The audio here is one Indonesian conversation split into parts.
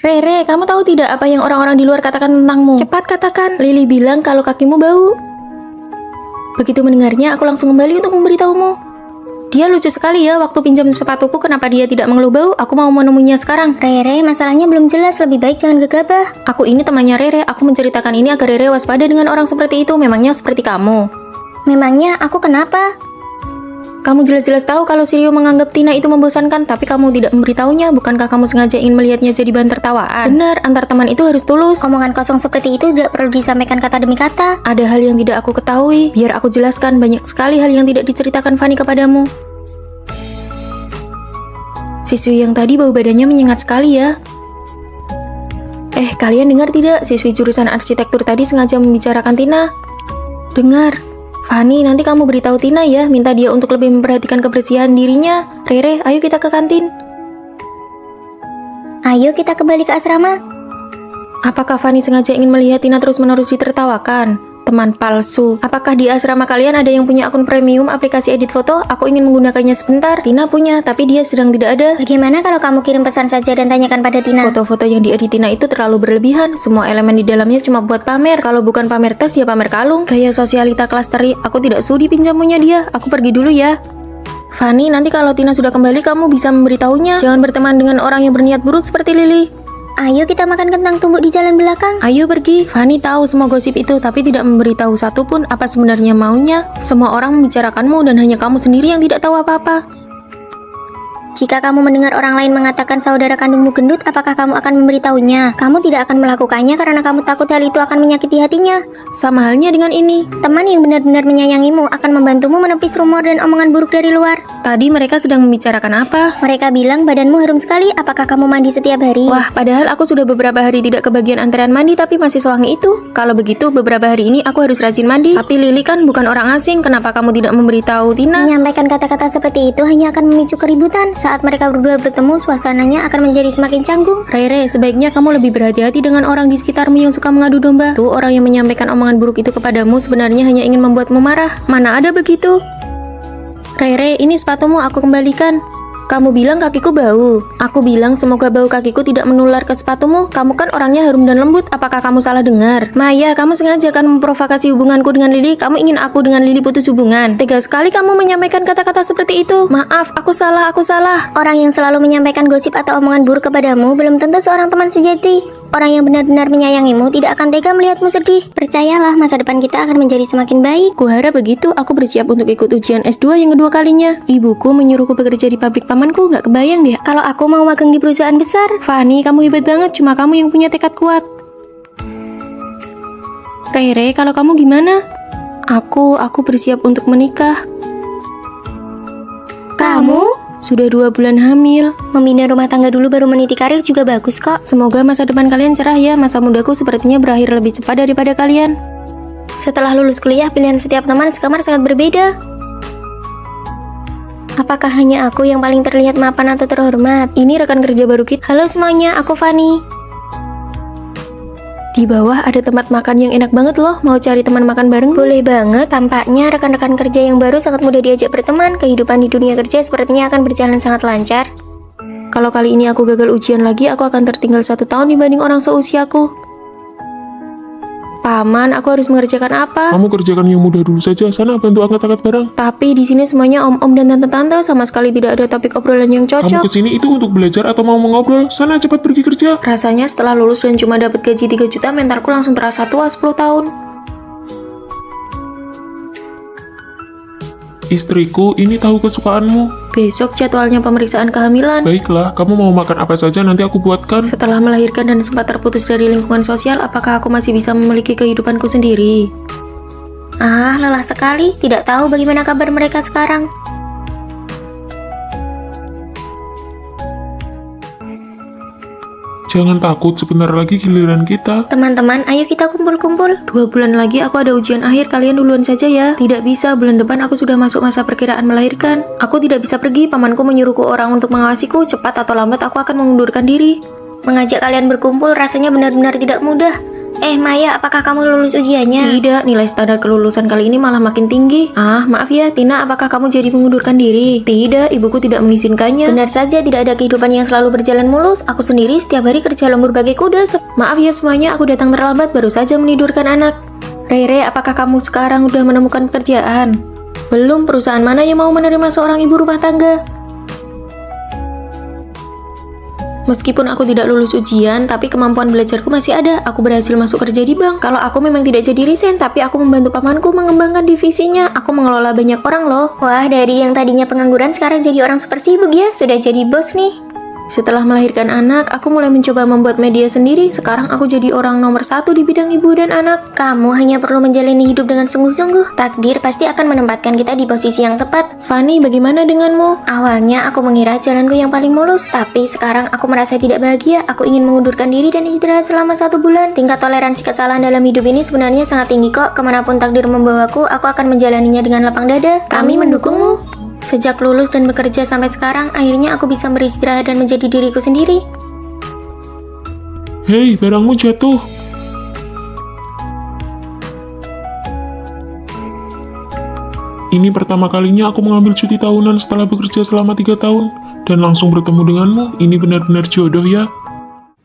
Rere, kamu tahu tidak apa yang orang-orang di luar katakan tentangmu? Cepat katakan. Lily bilang kalau kakimu bau. Begitu mendengarnya, aku langsung kembali untuk memberitahumu. Dia lucu sekali ya, waktu pinjam sepatuku kenapa dia tidak mengeluh bau? Aku mau menemuinya sekarang. Rere, masalahnya belum jelas, lebih baik jangan gegabah. Aku ini temannya Rere, aku menceritakan ini agar Rere waspada dengan orang seperti itu, memangnya seperti kamu. Memangnya aku kenapa? Kamu jelas-jelas tahu kalau Sirio menganggap Tina itu membosankan, tapi kamu tidak memberitahunya. Bukankah kamu sengaja ingin melihatnya jadi bahan tertawaan? Benar, antar teman itu harus tulus. Omongan kosong seperti itu tidak perlu disampaikan kata demi kata. Ada hal yang tidak aku ketahui, biar aku jelaskan. Banyak sekali hal yang tidak diceritakan Fanny kepadamu. Siswi yang tadi bau badannya menyengat sekali ya. Kalian dengar tidak? Siswi jurusan arsitektur tadi sengaja membicarakan Tina. Dengar. Fanny, nanti kamu beritahu Tina ya, minta dia untuk lebih memperhatikan kebersihan dirinya. Rere, ayo kita ke kantin. Ayo kita kembali ke asrama. Apakah Fanny sengaja ingin melihat Tina terus-menerus ditertawakan? Teman palsu. Apakah di asrama kalian ada yang punya akun premium aplikasi edit foto? Aku ingin menggunakannya sebentar. Tina punya, tapi dia sedang tidak ada. Bagaimana kalau kamu kirim pesan saja dan tanyakan pada Tina? Foto-foto yang diedit Tina itu terlalu berlebihan. Semua elemen di dalamnya cuma buat pamer. Kalau bukan pamer tas, ya pamer kalung. Gaya sosialita kelas teri. Aku tidak sudi pinjamunya dia. Aku pergi dulu ya. Fanny, nanti kalau Tina sudah kembali, kamu bisa memberitahunya. Jangan berteman dengan orang yang berniat buruk seperti Lily. Ayo kita makan kentang tumbuk di jalan belakang. Ayo pergi. Fanny tahu semua gosip itu, tapi tidak memberitahu satupun apa sebenarnya maunya. Semua orang membicarakanmu dan hanya kamu sendiri yang tidak tahu apa-apa. Jika kamu mendengar orang lain mengatakan saudara kandungmu gendut, apakah kamu akan memberitahunya? Kamu tidak akan melakukannya karena kamu takut hal itu akan menyakiti hatinya. Sama halnya dengan ini. Teman yang benar-benar menyayangimu akan membantumu menepis rumor dan omongan buruk dari luar. Tadi mereka sedang membicarakan apa? Mereka bilang badanmu harum sekali, apakah kamu mandi setiap hari? Wah, padahal aku sudah beberapa hari tidak kebagian antrean mandi tapi masih sewangi itu. Kalau begitu, beberapa hari ini aku harus rajin mandi. Tapi Lily kan bukan orang asing, kenapa kamu tidak memberitahu Tina? Menyampaikan kata-kata seperti itu hanya akan memicu keributan. Saat mereka berdua bertemu, suasananya akan menjadi semakin canggung. Rere, sebaiknya kamu lebih berhati-hati dengan orang di sekitarmu yang suka mengadu domba. Tuh, orang yang menyampaikan omongan buruk itu kepadamu sebenarnya hanya ingin membuatmu marah. Mana ada begitu? Rere, ini sepatumu aku kembalikan. Kamu bilang kakiku bau. Aku bilang semoga bau kakiku tidak menular ke sepatumu. Kamu kan orangnya harum dan lembut. Apakah kamu salah dengar? Maya, kamu sengaja kan memprovokasi hubunganku dengan Lily. Kamu ingin aku dengan Lily putus hubungan. Tega sekali kamu menyampaikan kata-kata seperti itu. Maaf, aku salah. Orang yang selalu menyampaikan gosip atau omongan buruk kepadamu belum tentu seorang teman sejati. Orang yang benar-benar menyayangimu tidak akan tega melihatmu sedih. Percayalah, masa depan kita akan menjadi semakin baik. Kuharap begitu. Aku bersiap untuk ikut ujian S2 yang kedua kalinya. Ibuku menyuruhku bekerja di pabrik pamanku. Gak kebayang deh kalau aku mau magang di perusahaan besar. Fanny, kamu hebat banget. Cuma kamu yang punya tekad kuat. Rere, kalau kamu gimana? Aku bersiap untuk menikah. Kamu? Sudah 2 bulan hamil. Membina rumah tangga dulu baru meniti karir juga bagus kok. Semoga masa depan kalian cerah ya. Masa mudaku sepertinya berakhir lebih cepat daripada kalian. Setelah lulus kuliah, pilihan setiap teman sekamar sangat berbeda. Apakah hanya aku yang paling terlihat mapan atau terhormat? Ini rekan kerja baru kita. Halo semuanya, aku Fanny. Di bawah ada tempat makan yang enak banget loh. Mau cari teman makan bareng? Boleh banget, tampaknya rekan-rekan kerja yang baru sangat mudah diajak berteman. Kehidupan di dunia kerja sepertinya akan berjalan sangat lancar. Kalau kali ini aku gagal ujian lagi, aku akan tertinggal 1 tahun dibanding orang seusiaku. Paman, aku harus mengerjakan apa? Kamu kerjakan yang mudah dulu saja. Sana bantu angkat-angkat barang. Tapi di sini semuanya om-om dan tante-tante, sama sekali tidak ada topik obrolan yang Kamu cocok. kesini itu untuk belajar atau mau mengobrol? Sana cepat pergi kerja. Rasanya setelah lulus dan cuma dapat gaji 3 juta, mentalku langsung terasa tua 10 tahun. Istriku, ini tahu kesukaanmu. Besok jadwalnya pemeriksaan kehamilan. Baiklah, kamu mau makan apa saja nanti aku buatkan. Setelah melahirkan dan sempat terputus dari lingkungan sosial, apakah aku masih bisa memiliki kehidupanku sendiri? Lelah sekali. Tidak tahu bagaimana kabar mereka sekarang. Jangan takut, sebentar lagi giliran kita. Teman-teman, ayo kita kumpul-kumpul. 2 bulan lagi aku ada ujian akhir, kalian duluan saja ya. Tidak bisa, bulan depan aku sudah masuk masa perkiraan melahirkan. Aku tidak bisa pergi, pamanku menyuruhku orang untuk mengawasiku. Cepat atau lambat aku akan mengundurkan diri. Mengajak kalian berkumpul rasanya benar-benar tidak mudah. Maya, apakah kamu lulus ujiannya? Tidak, nilai standar kelulusan kali ini malah makin tinggi. Maaf ya, Tina, apakah kamu jadi mengundurkan diri? Tidak, ibuku tidak mengizinkannya. Benar saja, tidak ada kehidupan yang selalu berjalan mulus. Aku sendiri setiap hari kerja lembur bagai kuda. Maaf ya semuanya, aku datang terlambat, baru saja menidurkan anak. Rere, apakah kamu sekarang udah menemukan pekerjaan? Belum, perusahaan mana yang mau menerima seorang ibu rumah tangga? Meskipun aku tidak lulus ujian, tapi kemampuan belajarku masih ada. Aku berhasil masuk kerja di bank. Kalau aku memang tidak jadi resign, tapi aku membantu pamanku mengembangkan divisinya. Aku mengelola banyak orang loh. Wah, dari yang tadinya pengangguran sekarang jadi orang super sibuk ya. Sudah jadi bos nih. Setelah melahirkan anak, aku mulai mencoba membuat media sendiri. Sekarang aku jadi orang nomor 1 di bidang ibu dan anak. Kamu hanya perlu menjalani hidup dengan sungguh-sungguh. Takdir pasti akan menempatkan kita di posisi yang tepat. Fanny, bagaimana denganmu? Awalnya aku mengira jalanku yang paling mulus, tapi sekarang aku merasa tidak bahagia. Aku ingin mengundurkan diri dan istirahat selama 1 bulan. Tingkat toleransi kesalahan dalam hidup ini sebenarnya sangat tinggi kok. Kemanapun takdir membawaku, aku akan menjalaninya dengan lapang dada. Kami mendukungmu. Sejak lulus dan bekerja sampai sekarang, akhirnya aku bisa beristirahat dan menjadi diriku sendiri. Hei, barangmu jatuh. Ini pertama kalinya aku mengambil cuti tahunan setelah bekerja selama 3 tahun. Dan langsung bertemu denganmu, ini benar-benar jodoh ya.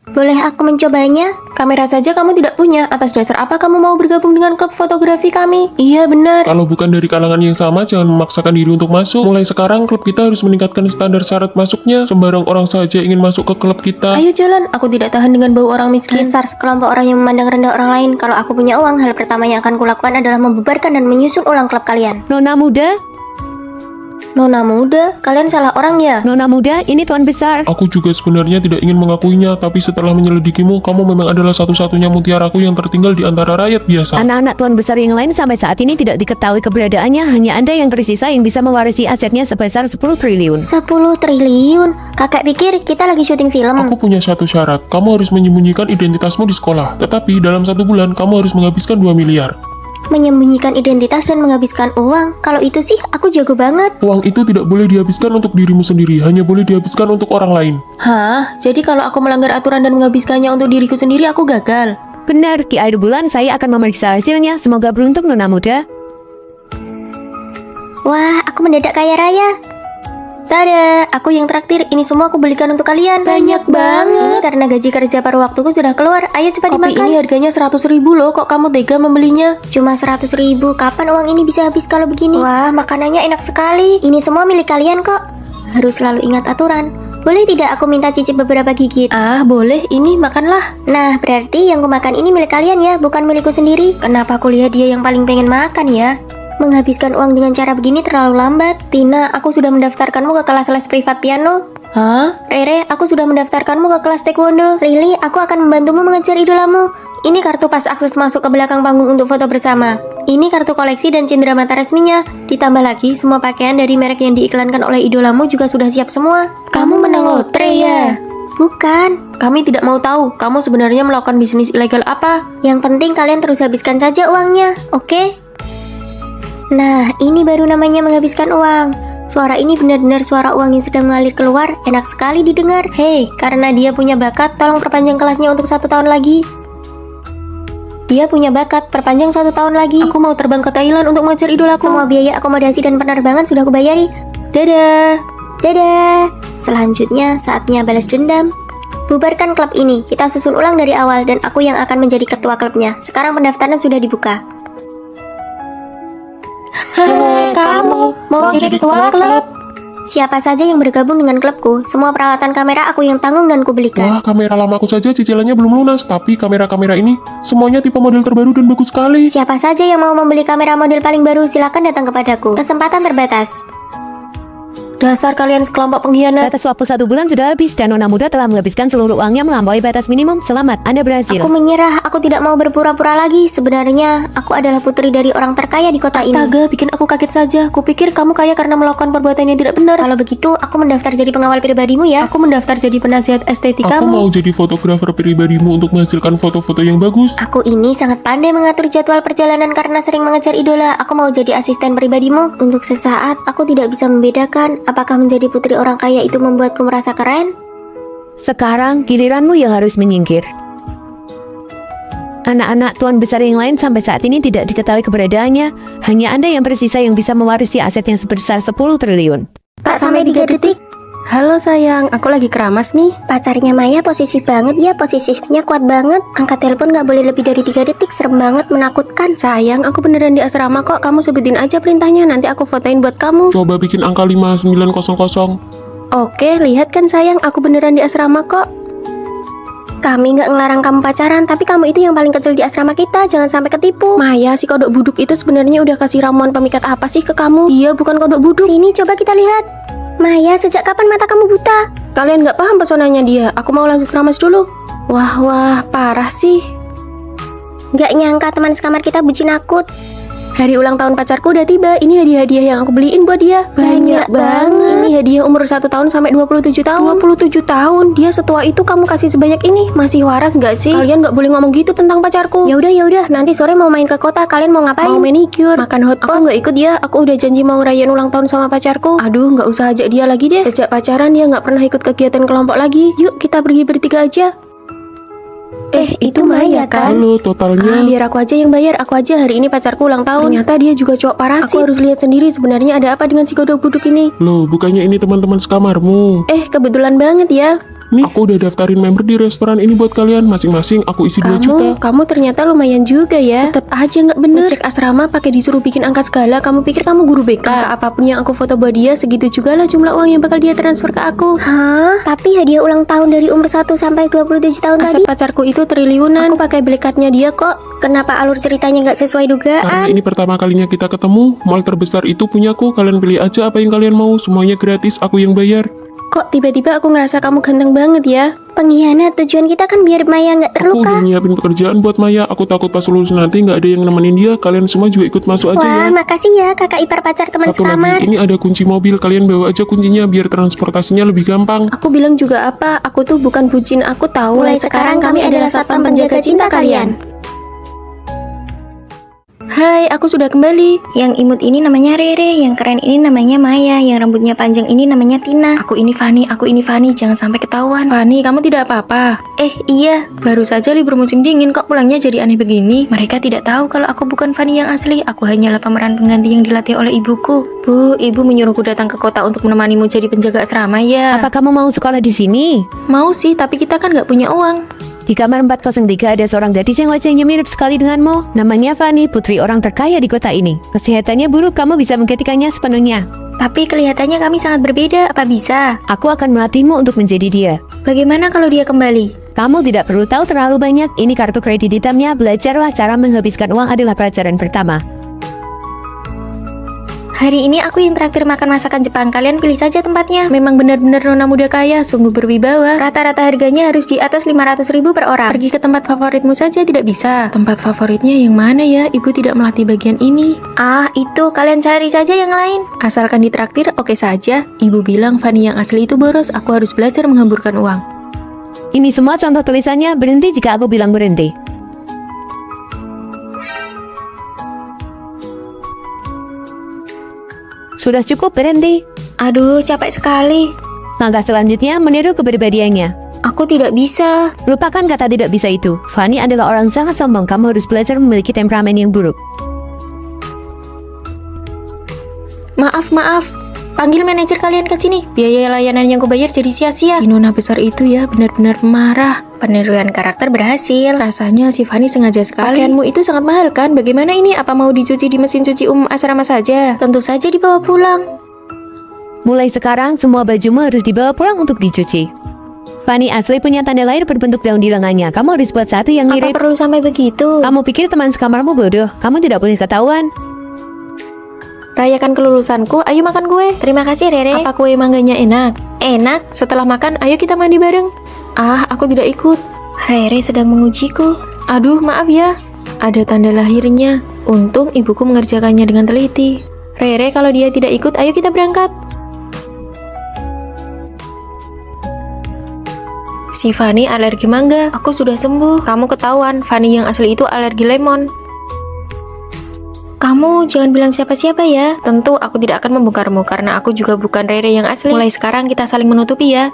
Boleh aku mencobanya? Kamera saja kamu tidak punya. Atas dasar apa kamu mau bergabung dengan klub fotografi kami? Iya, benar. Kalau bukan dari kalangan yang sama, jangan memaksakan diri untuk masuk. Mulai sekarang, klub kita harus meningkatkan standar syarat masuknya. Sembarang orang saja ingin masuk ke klub kita. Ayo jalan, aku tidak tahan dengan bau orang miskin. Dasar sekelompok orang yang memandang rendah orang lain. Kalau aku punya uang, hal pertama yang akan kulakukan adalah membubarkan dan menyusun ulang klub kalian. Nona muda, Nona muda, kalian salah orang ya? Nona muda, ini tuan besar. Aku juga sebenarnya tidak ingin mengakuinya, tapi setelah menyelidikimu, kamu memang adalah satu-satunya mutiaraku yang tertinggal di antara rakyat biasa. Anak-anak tuan besar yang lain sampai saat ini tidak diketahui keberadaannya. Hanya Anda yang tersisa yang bisa mewarisi asetnya sebesar 10 triliun. 10 triliun? Kakek pikir kita lagi syuting film. Aku punya satu syarat, kamu harus menyembunyikan identitasmu di sekolah. Tetapi dalam 1 bulan, kamu harus menghabiskan 2 miliar. Menyembunyikan identitas dan menghabiskan uang. Kalau itu sih aku jago banget. Uang itu tidak boleh dihabiskan untuk dirimu sendiri, hanya boleh dihabiskan untuk orang lain. Hah? Jadi kalau aku melanggar aturan dan menghabiskannya untuk diriku sendiri, aku gagal? Benar, di akhir bulan saya akan memeriksa hasilnya. Semoga beruntung Nona muda. Wah, aku mendadak kaya raya. Tada, aku yang traktir. Ini semua aku belikan untuk kalian. Banyak banget. Karena gaji kerja paruh waktuku sudah keluar. Ayo cepat Kopi dimakan. Ini harganya 100.000 loh. Kok kamu tega membelinya? Cuma 100.000. Kapan uang ini bisa habis kalau begini? Wah, makanannya enak sekali. Ini semua milik kalian kok. Harus selalu ingat aturan. Boleh tidak aku minta cicip beberapa gigit? Boleh. Ini makanlah. Nah, berarti yang kumakan ini milik kalian ya, bukan milikku sendiri. Kenapa aku lihat dia yang paling pengen makan ya? Menghabiskan uang dengan cara begini terlalu lambat. Tina, aku sudah mendaftarkanmu ke kelas les privat piano. Hah? Rere, aku sudah mendaftarkanmu ke kelas taekwondo. Lily, aku akan membantumu mengejar idolamu. Ini kartu pas akses masuk ke belakang panggung untuk foto bersama. Ini kartu koleksi dan cindera mata resminya. Ditambah lagi, semua pakaian dari merek yang diiklankan oleh idolamu juga sudah siap semua. Kamu menang lotre ya? Bukan. Kami tidak mau tahu, kamu sebenarnya melakukan bisnis ilegal apa? Yang penting kalian terus habiskan saja uangnya, oke? Nah, ini baru namanya menghabiskan uang. Suara ini benar-benar suara uang yang sedang mengalir keluar. Enak sekali didengar. Hei, karena dia punya bakat, tolong perpanjang kelasnya untuk 1 tahun lagi. Dia punya bakat, perpanjang 1 tahun lagi. Aku mau terbang ke Thailand untuk mengejar idolaku. Semua biaya akomodasi dan penerbangan sudah aku bayari. Dadah. Dadah. Selanjutnya, saatnya balas dendam. Bubarkan klub ini. Kita susun ulang dari awal dan aku yang akan menjadi ketua klubnya. Sekarang pendaftaran sudah dibuka. Kamu mau jadi ketua klub? Siapa saja yang bergabung dengan klubku, semua peralatan kamera aku yang tanggung dan kubelikan. Wah, kamera lamaku saja cicilannya belum lunas, tapi kamera-kamera ini semuanya tipe model terbaru dan bagus sekali. Siapa saja yang mau membeli kamera model paling baru, silakan datang kepadaku. Kesempatan terbatas. Dasar kalian sekelompok pengkhianat. Batas waktu 1 bulan sudah habis dan Nona muda telah menghabiskan seluruh uangnya melampaui batas minimum. Selamat, Anda berhasil. Aku menyerah, aku tidak mau berpura-pura lagi. Sebenarnya, aku adalah putri dari orang terkaya di kota ini. Astaga, bikin aku kaget saja. Kupikir kamu kaya karena melakukan perbuatan yang tidak benar. Kalau begitu, aku mendaftar jadi pengawal pribadimu ya. Aku mendaftar jadi penasihat estetik Aku kamu. mau jadi fotografer pribadimu untuk menghasilkan foto-foto yang bagus. Aku ini sangat pandai mengatur jadwal perjalanan karena sering mengejar idola. Aku mau jadi asisten pribadimu. Untuk sesaat, aku tidak bisa membedakan apakah menjadi putri orang kaya itu membuatku merasa keren. Sekarang giliranmu yang harus menyingkir. Anak-anak tuan besar yang lain sampai saat ini tidak diketahui keberadaannya. Hanya Anda yang tersisa yang bisa mewarisi aset yang sebesar 10 triliun. Pak, sampai 3 detik. Halo sayang, aku lagi keramas nih. Pacarnya Maya posesif banget ya, posesifnya kuat banget. Angkat telepon nggak boleh lebih dari 3 detik, serem banget, menakutkan. Sayang, aku beneran di asrama kok. Kamu sebutin aja perintahnya, nanti aku fotoin buat kamu. Coba bikin angka 5900. Oke, lihat kan sayang, aku beneran di asrama kok. Kami nggak ngelarang kamu pacaran, tapi kamu itu yang paling kecil di asrama kita, jangan sampai ketipu. Maya, si kodok buduk itu sebenarnya udah kasih ramuan pemikat apa sih ke kamu? Dia bukan kodok buduk. Sini, coba kita lihat. Maya, sejak kapan mata kamu buta? Kalian nggak paham pesonanya dia. Aku mau lanjut keramas dulu. Wah, parah sih. Nggak nyangka teman sekamar kita bucin akut. Hari ulang tahun pacarku udah tiba. Ini hadiah-hadiah yang aku beliin buat dia. Banyak banget. Ini hadiah umur 1 tahun sampai 27 tahun. 27 tahun? Dia setua itu kamu kasih sebanyak ini? Masih waras gak sih? Kalian gak boleh ngomong gitu tentang pacarku. Ya udah, nanti sore mau main ke kota, kalian mau ngapain? Mau manicure, makan hotpot. Aku gak ikut ya. Aku udah janji mau ngerayain ulang tahun sama pacarku. Aduh, gak usah ajak dia lagi deh. Sejak pacaran dia gak pernah ikut kegiatan kelompok lagi. Yuk, kita pergi bertiga aja. Itu Maya kan? Halo, totalnya. Biar aku aja yang bayar. Aku aja hari ini pacarku ulang tahun. Ternyata dia juga cowok parasit. Aku harus lihat sendiri sebenarnya ada apa dengan si kodok buduk ini. Loh, bukannya ini teman-teman sekamarmu? Kebetulan banget ya. Nih, aku udah daftarin member di restoran ini buat kalian. Masing-masing aku isi 2 juta. Kamu ternyata lumayan juga ya. Tetap aja nggak bener. Cek asrama pakai disuruh bikin angka segala. Kamu pikir kamu guru BK? Angka apapun yang aku foto buat dia, segitu juga lah jumlah uang yang bakal dia transfer ke aku. Hah? Tapi hadiah ulang tahun dari umur 1 sampai 27 tahun Aset tadi. pacarku itu triliunan. Aku pakai blackcardnya dia kok. Kenapa alur ceritanya nggak sesuai Karena dugaan? ini pertama kalinya kita ketemu. Mall terbesar itu punyaku. Kalian pilih aja apa yang kalian mau. Semuanya gratis, aku yang bayar. Kok tiba-tiba aku ngerasa kamu ganteng banget ya? Pengkhianat, tujuan kita kan biar Maya nggak Aku terluka. udah nyiapin pekerjaan buat Maya. Aku takut pas lulus nanti nggak ada yang nemenin dia. Kalian semua juga ikut masuk aja Wah, ya. makasih ya kakak ipar pacar teman Satu sekamar. lagi, ini ada kunci mobil. Kalian bawa aja kuncinya biar transportasinya lebih gampang. Aku bilang juga apa? Aku tuh bukan bucin, aku tahu. Mulai sekarang kami adalah satpam penjaga cinta kalian. Hai, aku sudah kembali. Yang imut ini namanya Rere, yang keren ini namanya Maya, yang rambutnya panjang ini namanya Tina. Aku ini Fani, jangan sampai ketahuan. Fani, kamu tidak apa-apa? Iya, Baru saja libur musim dingin, kok pulangnya jadi aneh begini? Mereka tidak tahu kalau aku bukan Fani yang asli. Aku hanyalah pemeran pengganti yang dilatih oleh ibuku. Bu, ibu menyuruhku datang ke kota untuk menemanimu jadi penjaga asrama ya. Apa kamu mau sekolah di sini? Mau sih, tapi kita kan nggak punya uang. Di kamar 403 ada seorang gadis yang wajahnya mirip sekali denganmu. Namanya Fani, putri orang terkaya di kota ini. Kesehatannya buruk, kamu bisa menggantikannya sepenuhnya. tapi kelihatannya kami sangat berbeda. Apa bisa? Aku akan melatihmu untuk menjadi dia. Bagaimana kalau dia kembali? Kamu tidak perlu tahu terlalu banyak. Ini kartu kredit hitamnya. Belajarlah cara menghabiskan uang adalah pelajaran pertama. Hari ini aku yang traktir makan masakan Jepang. Kalian pilih saja tempatnya. Memang benar-benar nona muda kaya, sungguh berwibawa. Rata-rata harganya harus di atas 500.000 per orang. Pergi ke tempat favoritmu saja tidak bisa. Tempat favoritnya yang mana ya? Ibu tidak melatih bagian ini. Itu kalian cari saja yang lain. Asalkan ditraktir, oke saja. Ibu bilang Fani yang asli itu boros, aku harus belajar menghamburkan uang. Ini semua contoh tulisannya. Berhenti jika aku bilang berhenti. Sudah cukup, berhenti. Aduh, capek sekali. Langkah selanjutnya, meniru kepribadiannya. Aku tidak bisa. Lupakan kata tidak bisa itu. Fani adalah orang sangat sombong. Kamu harus belajar memiliki temperamen yang buruk. Maaf. Panggil manajer kalian ke sini. Biaya layanan yang kubayar jadi sia-sia. Si nona besar itu ya benar-benar marah. Peniruan karakter berhasil. Rasanya si Fani sengaja sekali. Pakaianmu itu sangat mahal kan? Bagaimana ini? Apa mau dicuci di mesin cuci asrama saja? Tentu saja dibawa pulang. Mulai sekarang, semua bajumu harus dibawa pulang untuk dicuci. Fani asli punya tanda lahir berbentuk daun di lengannya. Kamu harus buat satu yang Apa mirip. perlu sampai begitu? Kamu pikir teman sekamarmu bodoh? Kamu tidak boleh ketahuan. Rayakan kelulusanku, ayo makan kue. Terima kasih, Rere. Apa kue mangganya enak? Enak. Setelah makan, ayo kita mandi bareng. Aku tidak ikut. Rere sedang mengujiku. Aduh, maaf ya. Ada tanda lahirnya. Untung ibuku mengerjakannya dengan teliti. Rere, kalau dia tidak ikut, ayo kita berangkat. Si Fani alergi mangga. Aku sudah sembuh. Kamu ketahuan, Fani yang asli itu alergi lemon. Kamu jangan bilang siapa-siapa ya. Tentu aku tidak akan membongkarmu karena aku juga bukan Rere yang asli. Mulai sekarang kita saling menutupi ya.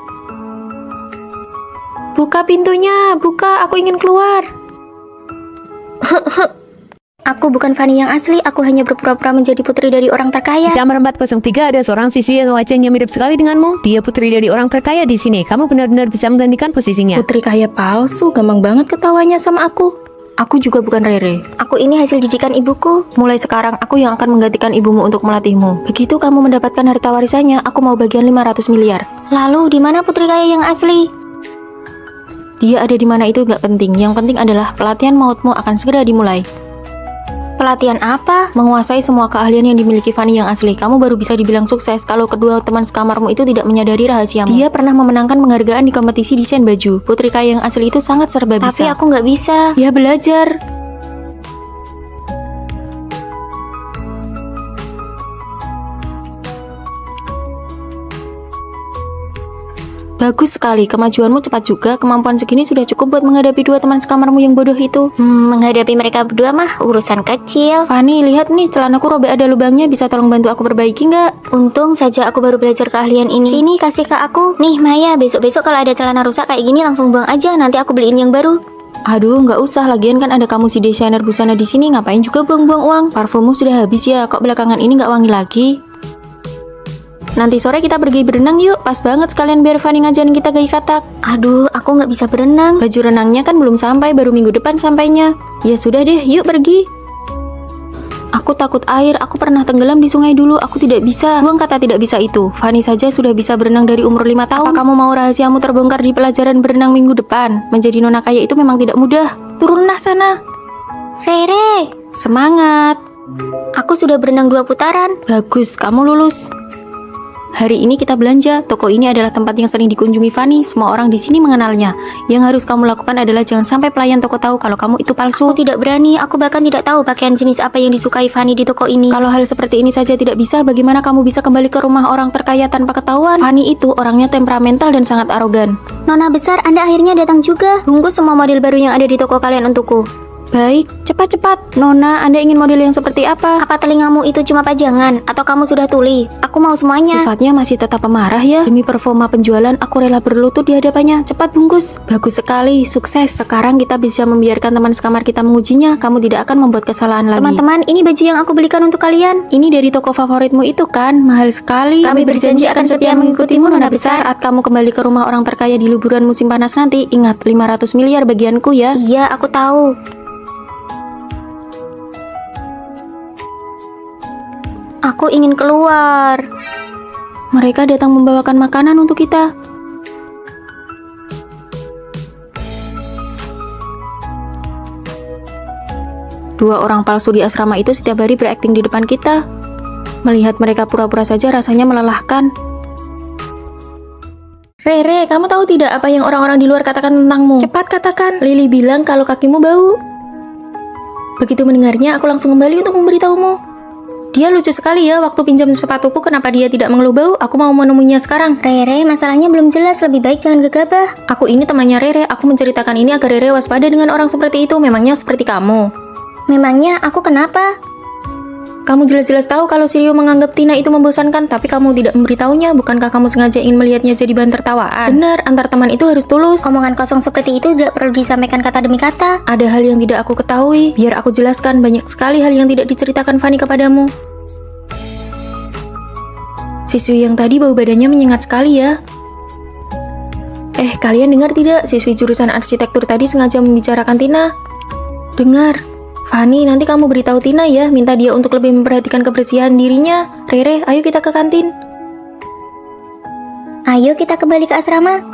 Buka pintunya, buka, aku ingin keluar. Aku bukan Fanny yang asli, aku hanya berpura-pura menjadi putri dari orang terkaya. Di kamar 403 ada seorang siswi yang wajahnya mirip sekali denganmu. Dia putri dari orang terkaya di sini. Kamu benar-benar bisa menggantikan posisinya. Putri kaya palsu, gampang banget ketawanya sama aku. Aku juga bukan Rere. Aku ini hasil didikan ibuku. Mulai sekarang aku yang akan menggantikan ibumu untuk melatihmu. Begitu kamu mendapatkan harta warisannya, aku mau bagian 500 miliar. Lalu, di mana putri kaya yang asli? Dia ada di mana itu gak penting. Yang penting adalah pelatihan mautmu akan segera dimulai. Pelatihan apa? Menguasai semua keahlian yang dimiliki Fanny yang asli. Kamu baru bisa dibilang sukses kalau kedua teman sekamarmu itu tidak menyadari rahasiamu. Dia pernah memenangkan penghargaan di kompetisi desain baju. Putri kaya yang asli itu sangat serba bisa. Tapi aku nggak bisa. Ya belajar. Bagus sekali, kemajuanmu cepat juga. Kemampuan segini sudah cukup buat menghadapi dua teman sekamarmu yang bodoh itu. Menghadapi mereka berdua mah urusan kecil. Fanny, lihat nih, celanaku robek ada lubangnya. Bisa tolong bantu aku perbaiki nggak? Untung saja aku baru belajar keahlian ini. Sini, kasih ke aku. Nih Maya, besok-besok kalau ada celana rusak kayak gini langsung buang aja. Nanti aku beliin yang baru. Aduh, nggak usah. Lagian kan ada kamu si desainer busana di sini. Ngapain juga buang-buang uang? Parfummu sudah habis ya. Kok belakangan ini nggak wangi lagi? Nanti sore kita pergi berenang yuk. Pas banget sekalian biar Fanny ngajarin kita gaya katak. Aduh, aku nggak bisa berenang. Baju renangnya kan belum sampai, baru minggu depan sampainya. Ya sudah deh, yuk pergi. Aku takut air, aku pernah tenggelam di sungai dulu, aku tidak bisa. Buang kata tidak bisa itu. Fanny saja sudah bisa berenang dari umur 5 tahun. Apa kamu mau rahasiamu terbongkar di pelajaran berenang minggu depan? Menjadi nona kaya itu memang tidak mudah. Turunlah sana. Rere, Semangat. aku sudah berenang 2 putaran. Bagus, kamu lulus. Hari ini kita belanja. Toko ini adalah tempat yang sering dikunjungi Fanny. Semua orang di sini mengenalnya. Yang harus kamu lakukan adalah jangan sampai pelayan toko tahu kalau kamu itu palsu. Aku tidak berani, aku bahkan tidak tahu pakaian jenis apa yang disukai Fanny di toko ini. Kalau hal seperti ini saja tidak bisa, bagaimana kamu bisa kembali ke rumah orang terkaya tanpa ketahuan? Fanny itu orangnya temperamental dan sangat arogan. Nona besar, Anda akhirnya datang juga. Bungkus semua model baru yang ada di toko kalian untukku. Baik, cepat-cepat. Nona, Anda ingin model yang seperti apa? Apa telingamu itu cuma pajangan? Atau kamu sudah tuli? Aku mau semuanya. Sifatnya masih tetap pemarah ya. Demi performa penjualan, aku rela berlutut di hadapannya. Cepat bungkus. Bagus sekali, sukses. Sekarang kita bisa membiarkan teman sekamar kita mengujinya. Kamu tidak akan membuat kesalahan lagi. Teman-teman, ini baju yang aku belikan untuk kalian. Ini dari toko favoritmu itu kan? Mahal sekali. Kami berjanji akan setia mengikutimu, Nona besar. Saat kamu kembali ke rumah orang terkaya di liburan musim panas nanti, ingat 500 miliar bagianku ya. Iya, aku tahu. Aku ingin keluar. Mereka datang membawakan makanan untuk kita. Dua orang palsu di asrama itu setiap hari berakting di depan kita. Melihat mereka pura-pura saja rasanya melelahkan. Rere, kamu tahu tidak apa yang orang-orang di luar katakan tentangmu? Cepat katakan. Lily bilang kalau kakimu bau. Begitu mendengarnya, aku langsung kembali untuk memberitahumu. Dia lucu sekali ya, waktu pinjam sepatuku kenapa dia tidak mengeluh bau? Aku mau menemuinya sekarang. Rere, masalahnya belum jelas, lebih baik jangan gegabah. Aku ini temannya Rere, aku menceritakan ini agar Rere waspada dengan orang seperti itu, memangnya seperti kamu. Memangnya aku kenapa? Kamu jelas-jelas tahu kalau Sirio menganggap Tina itu membosankan, tapi kamu tidak memberitahunya. Bukankah kamu sengaja ingin melihatnya jadi bahan tertawaan? Benar, antar teman itu harus tulus. Omongan kosong seperti itu tidak perlu disampaikan kata demi kata. Ada hal yang tidak aku ketahui, biar aku jelaskan. Banyak sekali hal yang tidak diceritakan Fanny kepadamu. Siswi yang tadi bau badannya menyengat sekali ya. Kalian dengar tidak? Siswi jurusan arsitektur tadi sengaja membicarakan Tina. Dengar. Fanny, nanti kamu beritahu Tina ya, minta dia untuk lebih memperhatikan kebersihan dirinya. Rere, ayo kita ke kantin. Ayo kita kembali ke asrama.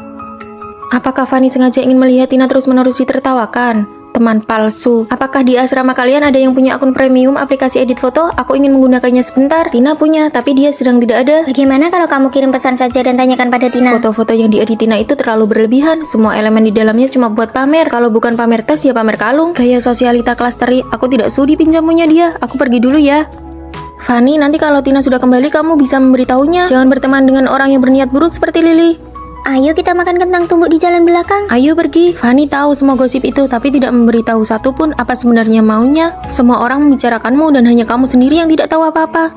Apakah Fanny sengaja ingin melihat Tina terus-menerus ditertawakan? Teman palsu. Apakah di asrama kalian ada yang punya akun premium aplikasi edit foto? Aku ingin menggunakannya sebentar. Tina punya, tapi dia sedang tidak ada. Bagaimana kalau kamu kirim pesan saja dan tanyakan pada Tina? Foto-foto yang diedit Tina itu terlalu berlebihan. Semua elemen di dalamnya cuma buat pamer. Kalau bukan pamer tas, ya pamer kalung. Gaya sosialita kelas teri. Aku tidak sudi pinjamunya dia. Aku pergi dulu ya. Fanny, nanti kalau Tina sudah kembali, kamu bisa memberitahunya. Jangan berteman dengan orang yang berniat buruk seperti Lily. Ayo kita makan kentang tumbuk di jalan belakang. Ayo pergi. Fanny tahu semua gosip itu, tapi tidak memberitahu satupun apa sebenarnya maunya. Semua orang membicarakanmu dan hanya kamu sendiri yang tidak tahu apa-apa.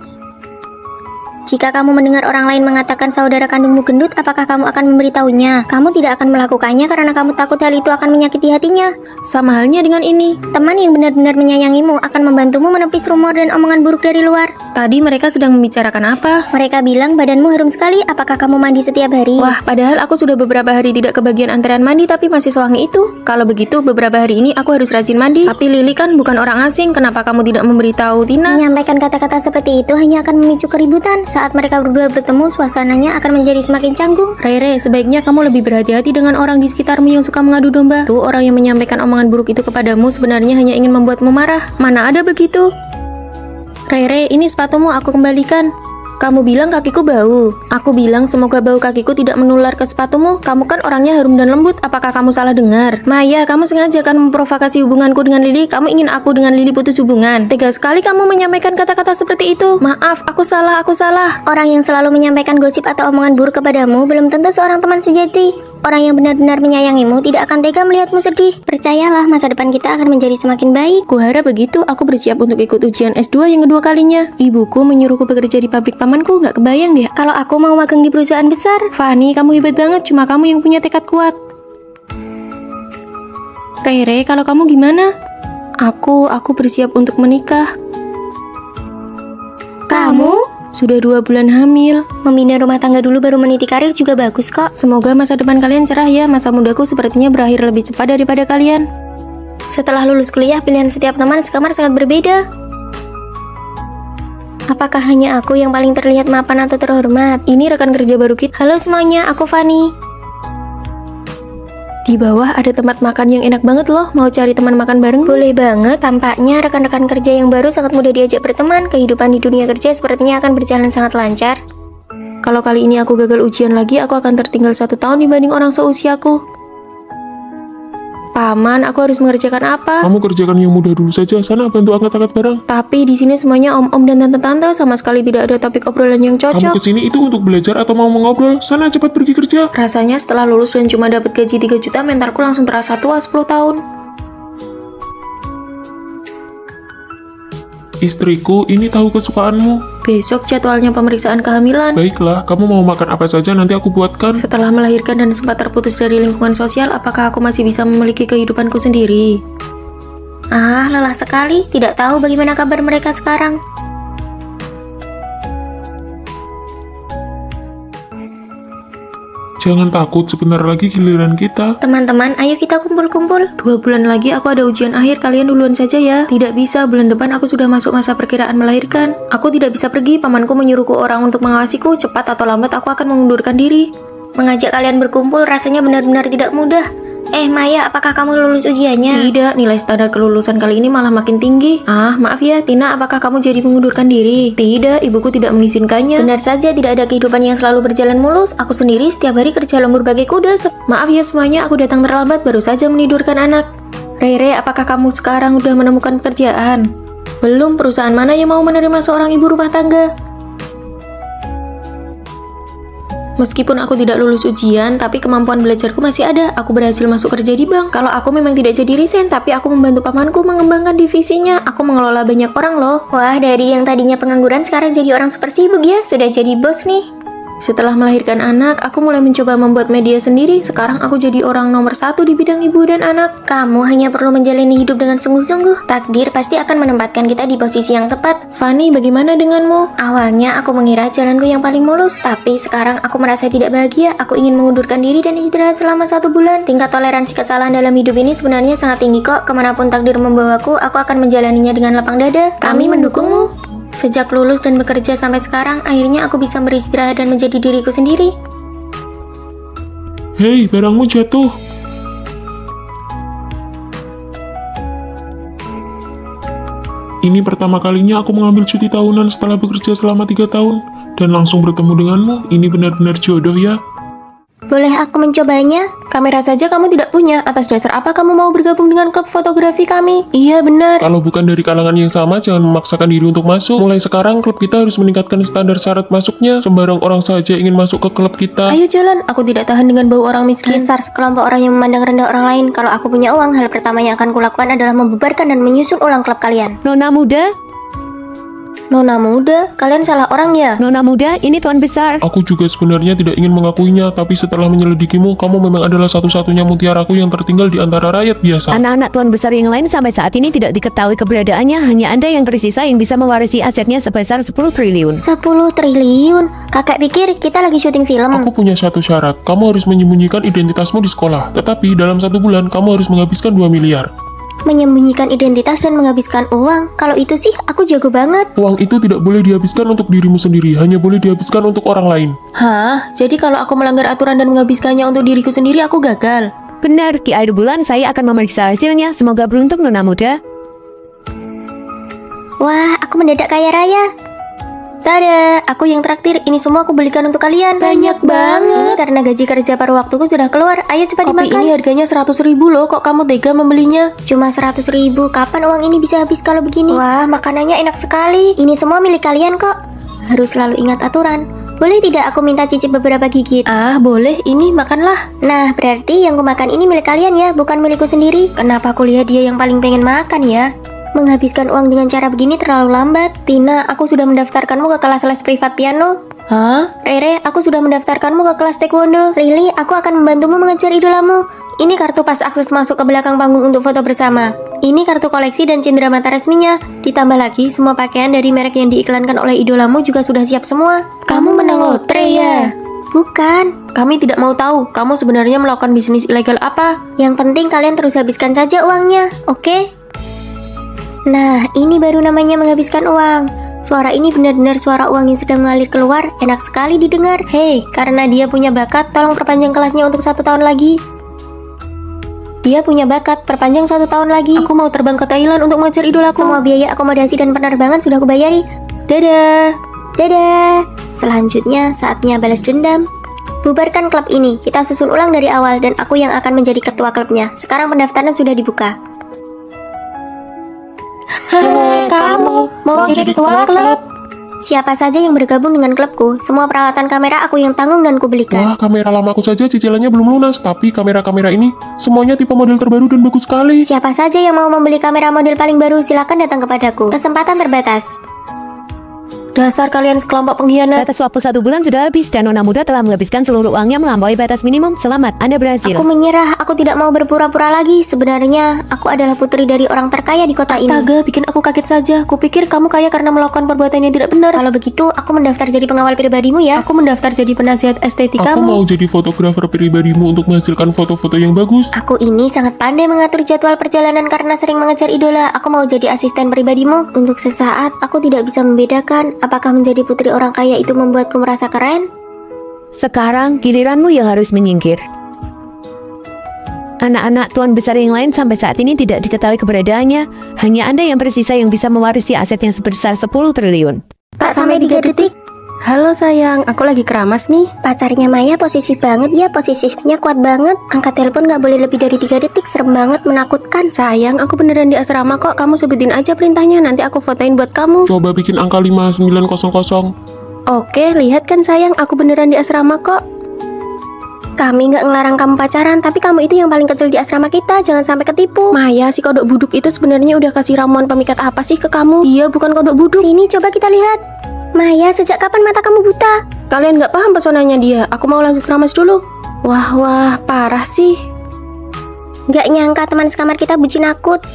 Jika kamu mendengar orang lain mengatakan saudara kandungmu gendut, apakah kamu akan memberitahunya? Kamu tidak akan melakukannya karena kamu takut hal itu akan menyakiti hatinya. Sama halnya dengan ini. Teman yang benar-benar menyayangimu akan membantumu menepis rumor dan omongan buruk dari luar. Tadi mereka sedang membicarakan apa? Mereka bilang badanmu harum sekali, apakah kamu mandi setiap hari? Wah, padahal aku sudah beberapa hari tidak kebagian antrean mandi tapi masih sewangi itu. Kalau begitu, beberapa hari ini aku harus rajin mandi. Tapi Lily kan bukan orang asing, kenapa kamu tidak memberitahu Tina? Menyampaikan kata-kata seperti itu hanya akan memicu keributan. Saat mereka berdua bertemu, suasananya akan menjadi semakin canggung. Rere, sebaiknya kamu lebih berhati-hati dengan orang di sekitarmu yang suka mengadu domba. Tuh, orang yang menyampaikan omongan buruk itu kepadamu sebenarnya hanya ingin membuatmu marah. Mana ada begitu? Rere, ini sepatumu aku kembalikan. Kamu bilang kakiku bau. Aku bilang semoga bau kakiku tidak menular ke sepatumu. Kamu kan orangnya harum dan lembut. Apakah kamu salah dengar? Maya, kamu sengaja kan memprovokasi hubunganku dengan Lily. Kamu ingin aku dengan Lily putus hubungan. Tega sekali kamu menyampaikan kata-kata seperti itu. Maaf, aku salah. Orang yang selalu menyampaikan gosip atau omongan buruk kepadamu belum tentu seorang teman sejati. Orang yang benar-benar menyayangimu tidak akan tega melihatmu sedih. Percayalah, masa depan kita akan menjadi semakin baik. Kuharap begitu, aku bersiap untuk ikut ujian S2 yang kedua kalinya. Ibuku menyuruhku bekerja di pabrik pamanku, nggak kebayang deh. Kalau aku mau magang di perusahaan besar. Fanny, kamu hebat banget, cuma kamu yang punya tekad kuat. Rere, kalau kamu gimana? Aku bersiap untuk menikah. Kamu? Sudah 2 bulan hamil. Membina rumah tangga dulu baru meniti karir juga bagus kok. Semoga masa depan kalian cerah ya. Masa mudaku sepertinya berakhir lebih cepat daripada kalian. Setelah lulus kuliah, pilihan setiap teman sekamar sangat berbeda. Apakah hanya aku yang paling terlihat mapan atau terhormat? Ini rekan kerja baru kita. Halo semuanya, aku Fanny. Di bawah ada tempat makan yang enak banget loh. Mau cari teman makan bareng? Boleh banget, tampaknya rekan-rekan kerja yang baru sangat mudah diajak berteman. Kehidupan di dunia kerja sepertinya akan berjalan sangat lancar. Kalau kali ini aku gagal ujian lagi, aku akan tertinggal 1 tahun dibanding orang seusiaku. Paman, aku harus mengerjakan apa? Kamu kerjakan yang mudah dulu saja. Sana bantu angkat-angkat barang. Tapi di sini semuanya om-om dan tante-tante, sama sekali tidak ada topik obrolan yang Kamu cocok. kesini itu untuk belajar atau mau mengobrol? Sana cepat pergi kerja. Rasanya setelah lulus dan cuma dapat gaji 3 juta, mentalku langsung terasa tua 10 tahun. Istriku, ini tahu kesukaanmu. Besok jadwalnya pemeriksaan kehamilan. Baiklah, kamu mau makan apa saja nanti aku buatkan. Setelah melahirkan dan sempat terputus dari lingkungan sosial, apakah aku masih bisa memiliki kehidupanku sendiri? Ah, lelah sekali. Tidak tahu bagaimana kabar mereka sekarang. Jangan takut, sebentar lagi giliran kita. Teman-teman, ayo kita kumpul-kumpul. 2 bulan lagi aku ada ujian akhir, kalian duluan saja ya. Tidak bisa, bulan depan aku sudah masuk masa perkiraan melahirkan. Aku tidak bisa pergi, pamanku menyuruhku orang untuk mengawasiku. Cepat atau lambat aku akan mengundurkan diri. Mengajak kalian berkumpul rasanya benar-benar tidak mudah. Maya, apakah kamu lulus ujiannya? Tidak, nilai standar kelulusan kali ini malah makin tinggi. Ah, maaf ya, Tina, apakah kamu jadi mengundurkan diri? Tidak, ibuku tidak mengizinkannya. Benar saja, tidak ada kehidupan yang selalu berjalan mulus. Aku sendiri setiap hari kerja lembur bagai kuda. Maaf ya semuanya, aku datang terlambat, baru saja menidurkan anak. Rere, apakah kamu sekarang udah menemukan pekerjaan? Belum, perusahaan mana yang mau menerima seorang ibu rumah tangga? Meskipun aku tidak lulus ujian, tapi kemampuan belajarku masih ada. Aku berhasil masuk kerja di bank. Kalau aku memang tidak jadi resign, tapi aku membantu pamanku mengembangkan divisinya. Aku mengelola banyak orang loh. Wah, dari yang tadinya pengangguran sekarang jadi orang super sibuk ya. Sudah jadi bos nih. Setelah melahirkan anak, aku mulai mencoba membuat media sendiri. Sekarang aku jadi orang nomor 1 di bidang ibu dan anak. Kamu hanya perlu menjalani hidup dengan sungguh-sungguh. Takdir pasti akan menempatkan kita di posisi yang tepat. Fanny, bagaimana denganmu? Awalnya aku mengira jalanku yang paling mulus, tapi sekarang aku merasa tidak bahagia. Aku ingin mengundurkan diri dan istirahat selama 1 bulan. Tingkat toleransi kesalahan dalam hidup ini sebenarnya sangat tinggi kok. Kemanapun takdir membawaku, aku akan menjalaninya dengan lapang dada. Kami mendukungmu. Sejak lulus dan bekerja sampai sekarang, akhirnya aku bisa beristirahat dan menjadi diriku sendiri. Hei, barangmu jatuh. Ini pertama kalinya aku mengambil cuti tahunan setelah bekerja selama 3 tahun. Dan langsung bertemu denganmu, ini benar-benar jodoh ya. Boleh aku mencobanya? Kamera saja kamu tidak punya. Atas dasar apa kamu mau bergabung dengan klub fotografi kami? Iya benar. Kalau bukan dari kalangan yang sama, jangan memaksakan diri untuk masuk. Mulai sekarang, klub kita harus meningkatkan standar syarat masuknya. Sembarang orang saja ingin masuk ke klub kita. Ayo jalan, aku tidak tahan dengan bau orang miskin. Dasar sekelompok orang yang memandang rendah orang lain. Kalau aku punya uang, hal pertama yang akan kulakukan adalah membubarkan dan menyusun ulang klub kalian. Nona muda, Nona muda, kalian salah orang ya? Nona muda, ini tuan besar. Aku juga sebenarnya tidak ingin mengakuinya, tapi setelah menyelidikimu, kamu memang adalah satu-satunya mutiaraku yang tertinggal di antara rakyat biasa. Anak-anak tuan besar yang lain sampai saat ini tidak diketahui keberadaannya. Hanya Anda yang tersisa yang bisa mewarisi asetnya sebesar 10 triliun. 10 triliun? Kakak pikir kita lagi syuting film. Aku punya satu syarat, kamu harus menyembunyikan identitasmu di sekolah, tetapi dalam 1 bulan kamu harus menghabiskan 2 miliar. Menyembunyikan identitas dan menghabiskan uang. Kalau itu sih aku jago banget. Uang itu tidak boleh dihabiskan untuk dirimu sendiri, hanya boleh dihabiskan untuk orang lain. Hah? Jadi kalau aku melanggar aturan dan menghabiskannya untuk diriku sendiri, aku gagal? Benar, di akhir bulan saya akan memeriksa hasilnya. Semoga beruntung Nona muda. Wah, aku mendadak kaya raya. Tada, aku yang traktir. Ini semua aku belikan untuk kalian. Banyak banget. Karena gaji kerja paruh waktuku sudah keluar. Ayo cepat Kopi dimakan. ini harganya 100.000 loh, kok kamu tega membelinya? Cuma 100.000. Kapan uang ini bisa habis kalau begini? Wah, makanannya enak sekali. Ini semua milik kalian kok. Harus selalu ingat aturan. Boleh tidak aku minta cicip beberapa gigit? Ah, boleh, ini makanlah. Nah, berarti yang kumakan ini milik kalian ya, bukan milikku sendiri. Kenapa aku lihat dia yang paling pengen makan ya? Menghabiskan uang dengan cara begini terlalu lambat. Tina, aku sudah mendaftarkanmu ke kelas les privat piano. Hah? Rere, aku sudah mendaftarkanmu ke kelas taekwondo. Lily, aku akan membantumu mengejar idolamu. Ini kartu pas akses masuk ke belakang panggung untuk foto bersama. Ini kartu koleksi dan cindera mata resminya. Ditambah lagi, semua pakaian dari merek yang diiklankan oleh idolamu juga sudah siap semua. Kamu menang lotre ya? Bukan. Kami tidak mau tahu, kamu sebenarnya melakukan bisnis ilegal apa? Yang penting kalian terus habiskan saja uangnya, oke? Nah, ini baru namanya menghabiskan uang. Suara ini benar-benar suara uang yang sedang mengalir keluar. Enak sekali didengar. Hei, karena dia punya bakat, tolong perpanjang kelasnya untuk 1 tahun lagi. Dia punya bakat, perpanjang 1 tahun lagi. Aku mau terbang ke Thailand untuk mengejar idolaku. Semua biaya akomodasi dan penerbangan sudah aku bayari. Dadah. Dadah. Selanjutnya, saatnya balas dendam. Bubarkan klub ini, kita susun ulang dari awal dan aku yang akan menjadi ketua klubnya. Sekarang pendaftaran sudah dibuka. Hei, kamu mau jadi ketua klub? Siapa saja yang bergabung dengan klubku, semua peralatan kamera aku yang tanggung dan kubelikan. Wah, kamera lamaku saja cicilannya belum lunas, tapi kamera-kamera ini semuanya tipe model terbaru dan bagus sekali. Siapa saja yang mau membeli kamera model paling baru, silakan datang kepadaku. Kesempatan terbatas. Dasar kalian sekelompok pengkhianat. Batas waktu 1 bulan sudah habis dan Nona muda telah menghabiskan seluruh uangnya melampaui batas minimum. Selamat, Anda berhasil. Aku menyerah, aku tidak mau berpura-pura lagi. Sebenarnya, aku adalah putri dari orang terkaya di kota ini. Astaga, bikin aku kaget saja. Kupikir kamu kaya karena melakukan perbuatan yang tidak benar. Kalau begitu, aku mendaftar jadi pengawal pribadimu ya. Aku mendaftar jadi penasihat estetika Aku mau kamu. jadi fotografer pribadimu untuk menghasilkan foto-foto yang bagus. Aku ini sangat pandai mengatur jadwal perjalanan karena sering mengejar idola. Aku mau jadi asisten pribadimu. Untuk sesaat, aku tidak bisa membedakan apakah menjadi putri orang kaya itu membuatku merasa keren. Sekarang giliranmu yang harus menyingkir. Anak-anak tuan besar yang lain sampai saat ini tidak diketahui keberadaannya. Hanya Anda yang tersisa yang bisa mewarisi aset yang sebesar 10 triliun. Pak, sampai 3 detik. Halo sayang, aku lagi keramas nih. Pacarnya Maya posesif banget ya, posesifnya kuat banget. Angkat telepon gak boleh lebih dari 3 detik, serem banget, menakutkan. Sayang, aku beneran di asrama kok. Kamu sebutin aja perintahnya, nanti aku fotoin buat kamu. Coba bikin angka 5900. Oke, lihat kan sayang, aku beneran di asrama kok. Kami gak ngelarang kamu pacaran, tapi kamu itu yang paling kecil di asrama kita, jangan sampai ketipu. Maya, si kodok buduk itu sebenarnya udah kasih ramuan pemikat apa sih ke kamu? Iya, bukan kodok buduk. Sini, coba kita lihat. Maya, sejak kapan mata kamu buta? Kalian nggak paham pesonanya dia. Aku mau lanjut keramas dulu. Wah, parah sih. Gak nyangka teman sekamar kita bucin akut.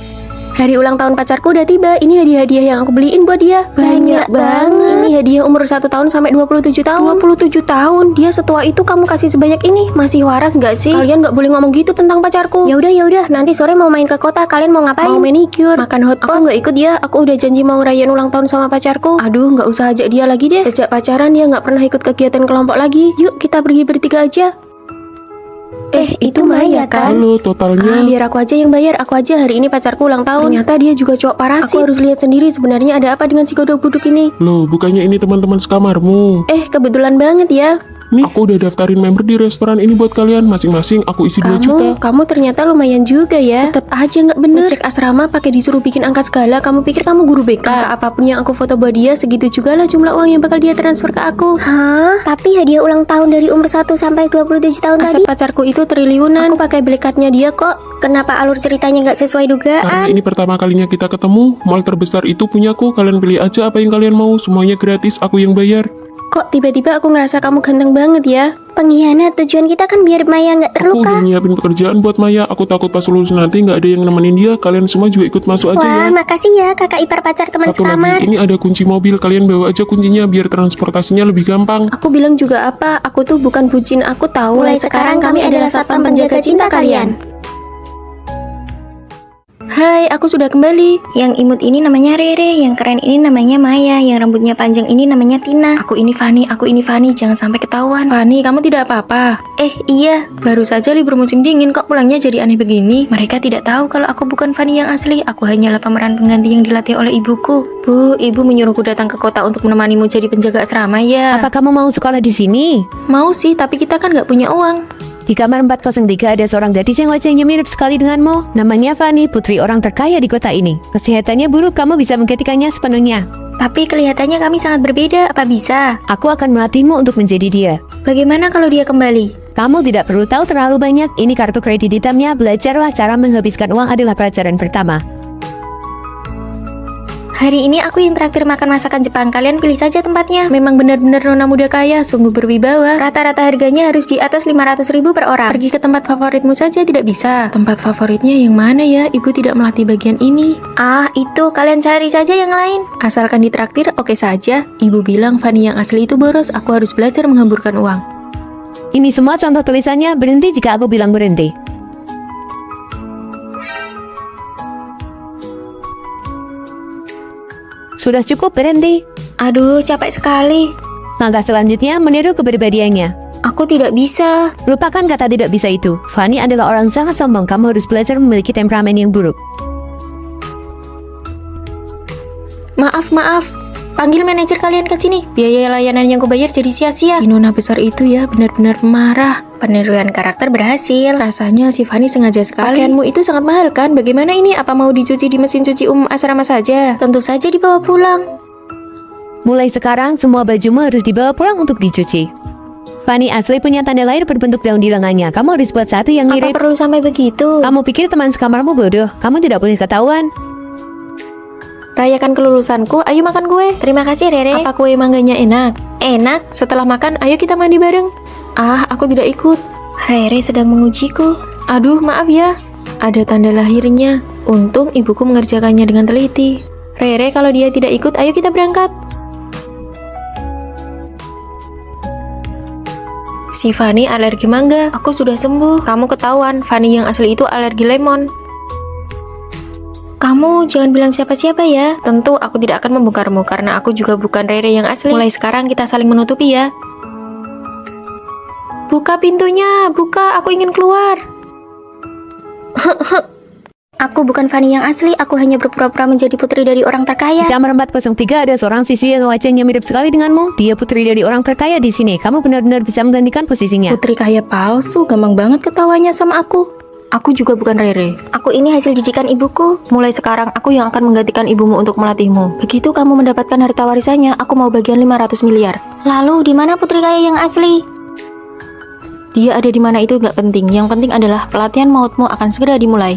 Hari ulang tahun pacarku udah tiba. Ini hadiah-hadiah yang aku beliin buat dia. Banyak banget. Ini hadiah umur 1 tahun sampai 27 tahun. 27 tahun? Dia setua itu kamu kasih sebanyak ini? Masih waras nggak sih? Kalian nggak boleh ngomong gitu tentang pacarku. Ya udah, nanti sore mau main ke kota, kalian mau ngapain? Mau manicure, makan hotpot. Aku nggak ikut ya. Aku udah janji mau ngerayain ulang tahun sama pacarku. Aduh, nggak usah ajak dia lagi deh. Sejak pacaran dia nggak pernah ikut kegiatan kelompok lagi. Yuk, kita pergi bertiga aja. Itu Maya kan? Halo, totalnya. Biar aku aja yang bayar. Aku aja hari ini pacarku ulang tahun. Ternyata dia juga cowok parasit. Aku harus lihat sendiri sebenarnya ada apa dengan si kodok buduk ini. Loh, bukannya ini teman-teman sekamarmu? Kebetulan banget ya. Nih, aku udah daftarin member di restoran ini buat kalian. Masing-masing aku isi 2 juta. Kamu ternyata lumayan juga ya. Tetap aja nggak bener. Cek asrama pakai disuruh bikin angka segala. Kamu pikir kamu guru BK? Angka apapun yang aku foto buat dia, segitu juga lah jumlah uang yang bakal dia transfer ke aku. Hah? Tapi hadiah ulang tahun dari umur 1 sampai 27 tahun Aset tadi. pacarku itu triliunan. Aku pakai blackcardnya dia kok. Kenapa alur ceritanya nggak sesuai Karena dugaan? ini pertama kalinya kita ketemu. Mall terbesar itu punyaku. Kalian pilih aja apa yang kalian mau. Semuanya gratis, aku yang bayar. Kok tiba-tiba aku ngerasa kamu ganteng banget ya? Pengkhianat, tujuan kita kan biar Maya nggak Aku terluka. udah nyiapin pekerjaan buat Maya. Aku takut pas lulus nanti nggak ada yang nemenin dia. Kalian semua juga ikut masuk aja Wah, ya. makasih ya kakak ipar pacar teman Satu sekamar. lagi, ini ada kunci mobil. Kalian bawa aja kuncinya biar transportasinya lebih gampang. Aku bilang juga apa? Aku tuh bukan bucin, aku tahu. Mulai sekarang kami adalah satpam penjaga cinta kalian. Hai, aku sudah kembali. Yang imut ini namanya Rere, yang keren ini namanya Maya, yang rambutnya panjang ini namanya Tina. Aku ini Fanny, jangan sampai ketahuan. Fanny, kamu tidak apa-apa? Iya, Baru saja libur musim dingin, kok pulangnya jadi aneh begini? Mereka tidak tahu kalau aku bukan Fanny yang asli. Aku hanyalah pemeran pengganti yang dilatih oleh ibuku. Bu, ibu menyuruhku datang ke kota untuk menemanimu jadi penjaga asrama ya. Apa kamu mau sekolah di sini? Mau sih, tapi kita kan nggak punya uang. Di kamar 403 ada seorang gadis yang wajahnya mirip sekali denganmu. Namanya Fanny, putri orang terkaya di kota ini. Kesehatannya buruk, kamu bisa menggantikannya sepenuhnya. tapi kelihatannya kami sangat berbeda. Apa bisa? Aku akan melatihmu untuk menjadi dia. Bagaimana kalau dia kembali? Kamu tidak perlu tahu terlalu banyak. Ini kartu kredit hitamnya. Belajarlah cara menghabiskan uang adalah pelajaran pertama. Hari ini aku yang traktir makan masakan Jepang. Kalian pilih saja tempatnya. Memang benar-benar nona muda kaya, sungguh berwibawa. Rata-rata harganya harus di atas 500.000 per orang. Pergi ke tempat favoritmu saja tidak bisa. Tempat favoritnya yang mana ya? Ibu tidak melatih bagian ini. Ah, itu kalian cari saja yang lain. Asalkan ditraktir, oke saja. Ibu bilang Fanny yang asli itu boros, aku harus belajar menghamburkan uang. Ini semua contoh tulisannya. Berhenti jika aku bilang berhenti. Sudah cukup, berhenti. Aduh, capek sekali. Langkah selanjutnya, meniru kepribadiannya. Aku tidak bisa. Lupakan kata tidak bisa itu. Fanny adalah orang sangat sombong. Kamu harus belajar memiliki temperamen yang buruk. Maaf. Panggil manajer kalian ke sini. Biaya layanan yang kubayar jadi sia-sia. Si nona besar itu ya benar-benar marah. Peniruan karakter berhasil. Rasanya si Fanny sengaja sekali. Pakaianmu itu sangat mahal kan? Bagaimana ini? Apa mau dicuci di mesin cuci umum asrama saja? Tentu saja dibawa pulang. Mulai sekarang, semua bajumu harus dibawa pulang untuk dicuci. Fanny asli punya tanda lahir berbentuk daun di lengannya. Kamu harus buat satu yang Apa mirip. perlu sampai begitu? Kamu pikir teman sekamarmu bodoh? Kamu tidak boleh ketahuan. Rayakan kelulusanku, ayo makan kue. Terima kasih, Rere. Apa kue mangganya enak? Enak. Setelah makan, ayo kita mandi bareng. Ah, aku tidak ikut. Rere sedang mengujiku. Aduh, maaf ya. Ada tanda lahirnya. Untung ibuku mengerjakannya dengan teliti. Rere, kalau dia tidak ikut, ayo kita berangkat. Si Fanny alergi mangga. Aku sudah sembuh. Kamu ketahuan, Fanny yang asli itu alergi lemon. Kamu jangan bilang siapa-siapa ya. Tentu aku tidak akan membongkarmu karena aku juga bukan Rere yang asli. Mulai sekarang kita saling menutupi ya. Buka pintunya, buka, aku ingin keluar. Aku bukan Fanny yang asli. Aku hanya berpura-pura menjadi putri dari orang terkaya. Di kamar 403 ada seorang siswi yang wajahnya mirip sekali denganmu. Dia putri dari orang terkaya di sini. Kamu benar-benar bisa menggantikan posisinya. Putri kaya palsu, gampang banget ketawanya sama aku. Aku juga bukan Rere. Aku ini hasil didikan ibuku. Mulai sekarang aku yang akan menggantikan ibumu untuk melatihmu. Begitu kamu mendapatkan harta warisannya, aku mau bagian 500 miliar. Lalu di mana putri kaya yang asli? Dia ada di mana itu gak penting. Yang penting adalah pelatihan mautmu akan segera dimulai.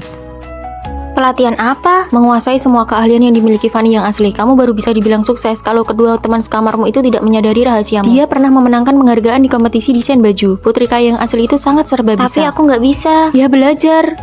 Pelatihan apa? Menguasai semua keahlian yang dimiliki Fanny yang asli. Kamu baru bisa dibilang sukses kalau kedua teman sekamarmu itu tidak menyadari rahasiamu. Dia pernah memenangkan penghargaan di kompetisi desain baju. Putri kaya yang asli itu sangat serba Tapi bisa. aku nggak bisa. Ya belajar.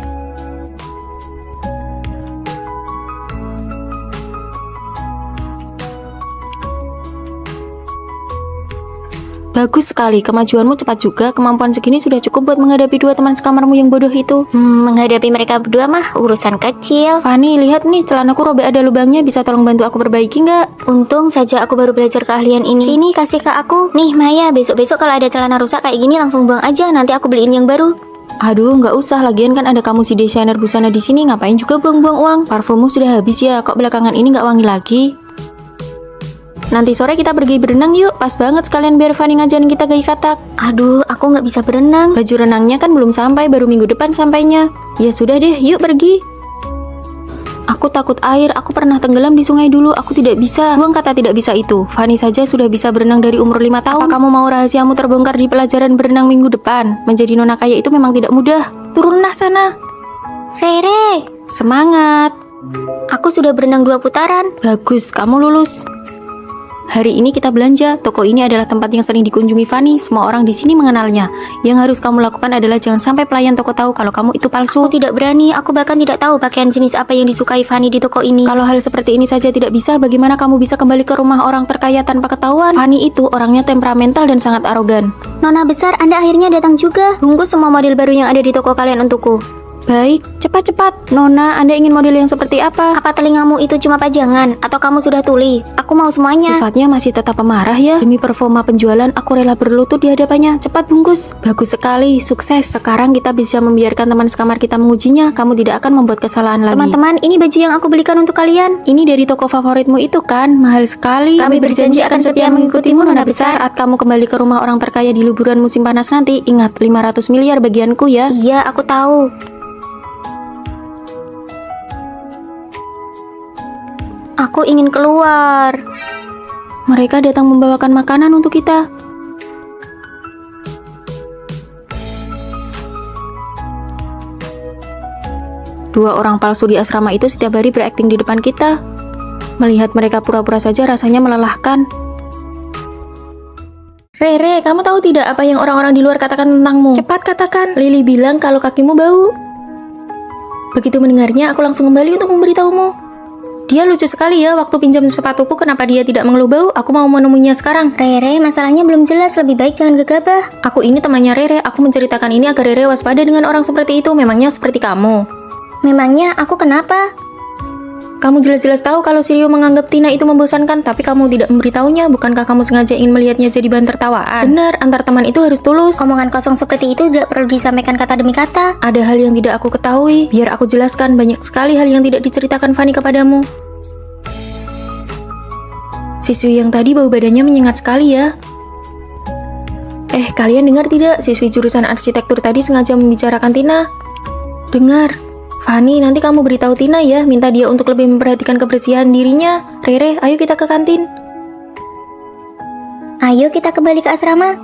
Bagus sekali, kemajuanmu cepat juga. Kemampuan segini sudah cukup buat menghadapi dua teman sekamarmu yang bodoh itu. Menghadapi mereka berdua mah urusan kecil. Fanny, lihat nih, celanaku robek ada lubangnya. Bisa tolong bantu aku perbaiki nggak? Untung saja aku baru belajar keahlian ini. Sini, kasih ke aku. Nih Maya, besok-besok kalau ada celana rusak kayak gini langsung buang aja. Nanti aku beliin yang baru. Aduh, nggak usah. Lagian kan ada kamu si desainer busana di sini. Ngapain juga buang-buang uang? Parfummu sudah habis ya. Kok belakangan ini nggak wangi lagi? Nanti sore kita pergi berenang yuk. Pas banget sekalian biar Fanny ngajarin kita gaya katak. Aduh, aku nggak bisa berenang. Baju renangnya kan belum sampai, baru minggu depan sampainya. Ya sudah deh, yuk pergi. Aku takut air, aku pernah tenggelam di sungai dulu, aku tidak bisa. Buang kata tidak bisa itu. Fanny saja sudah bisa berenang dari umur 5 tahun. Apa kamu mau rahasiamu terbongkar di pelajaran berenang minggu depan? Menjadi nona kaya itu memang tidak mudah. Turunlah sana. Rere, Semangat. aku sudah berenang 2 putaran. Bagus, kamu lulus. Hari ini kita belanja. Toko ini adalah tempat yang sering dikunjungi Fanny. Semua orang di sini mengenalnya. Yang harus kamu lakukan adalah jangan sampai pelayan toko tahu kalau kamu itu palsu. Aku tidak berani, aku bahkan tidak tahu pakaian jenis apa yang disukai Fanny di toko ini. Kalau hal seperti ini saja tidak bisa, bagaimana kamu bisa kembali ke rumah orang terkaya tanpa ketahuan? Fanny itu orangnya temperamental dan sangat arogan. Nona besar, Anda akhirnya datang juga. Bungkus semua model baru yang ada di toko kalian untukku. Baik, cepat-cepat. Nona, Anda ingin model yang seperti apa? Apa telingamu itu cuma pajangan? Atau kamu sudah tuli? Aku mau semuanya. Sifatnya masih tetap pemarah ya. Demi performa penjualan, aku rela berlutut di hadapannya. Cepat bungkus. Bagus sekali, sukses. Sekarang kita bisa membiarkan teman sekamar kita mengujinya. Kamu tidak akan membuat kesalahan lagi. Teman-teman, ini baju yang aku belikan untuk kalian. Ini dari toko favoritmu itu kan? Mahal sekali. Kami berjanji akan setia mengikutimu, Nona besar. Saat kamu kembali ke rumah orang terkaya di liburan musim panas nanti, ingat 500 miliar bagianku ya. Iya, aku tahu. Aku ingin keluar. Mereka datang membawakan makanan untuk kita. Dua orang palsu di asrama itu setiap hari berakting di depan kita. Melihat mereka pura-pura saja rasanya melelahkan. Rere, kamu tahu tidak apa yang orang-orang di luar katakan tentangmu? Cepat katakan. Lily bilang kalau kakimu bau. Begitu mendengarnya, aku langsung kembali untuk memberitahumu. Dia lucu sekali ya, waktu pinjam sepatuku kenapa dia tidak mengeluh bau? Aku mau menemuinya sekarang. Rere, masalahnya belum jelas. Lebih baik jangan gegabah. Aku ini temannya Rere, aku menceritakan ini agar Rere waspada dengan orang seperti itu. Memangnya seperti kamu. Memangnya aku kenapa? Kamu jelas-jelas tahu kalau Sirio menganggap Tina itu membosankan, tapi kamu tidak memberitahunya. Bukankah kamu sengaja ingin melihatnya jadi bahan tertawaan? Benar, antar teman itu harus tulus. Omongan kosong seperti itu tidak perlu disampaikan kata demi kata. Ada hal yang tidak aku ketahui. Biar aku jelaskan, banyak sekali hal yang tidak diceritakan Fanny kepadamu. Siswi yang tadi bau badannya menyengat sekali ya. Kalian dengar tidak? Siswi jurusan arsitektur tadi sengaja membicarakan Tina. Dengar. Fanny, nanti kamu beritahu Tina ya, minta dia untuk lebih memperhatikan kebersihan dirinya. Rere, ayo kita ke kantin. Ayo kita kembali ke asrama.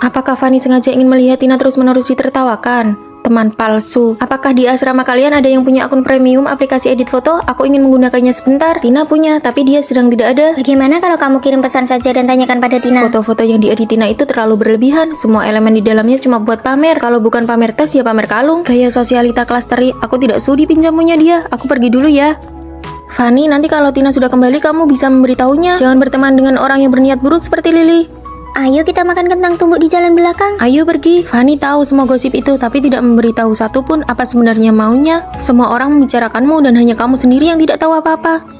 Apakah Fanny sengaja ingin melihat Tina terus-menerus ditertawakan? Teman palsu. Apakah di asrama kalian ada yang punya akun premium aplikasi edit foto? Aku ingin menggunakannya sebentar. Tina punya, tapi dia sedang tidak ada. Bagaimana kalau kamu kirim pesan saja dan tanyakan pada Tina? Foto-foto yang diedit Tina itu terlalu berlebihan. Semua elemen di dalamnya cuma buat pamer. Kalau bukan pamer tas, ya pamer kalung. Gaya sosialita kelas teri. Aku tidak sudi pinjamunya dia. Aku pergi dulu ya. Fanny, nanti kalau Tina sudah kembali, kamu bisa memberitahunya. Jangan berteman dengan orang yang berniat buruk seperti Lily. Ayo kita makan kentang tumbuk di jalan belakang. Ayo pergi. Fanny tahu semua gosip itu, tapi tidak memberitahu satupun apa sebenarnya maunya. Semua orang membicarakanmu dan hanya kamu sendiri yang tidak tahu apa-apa.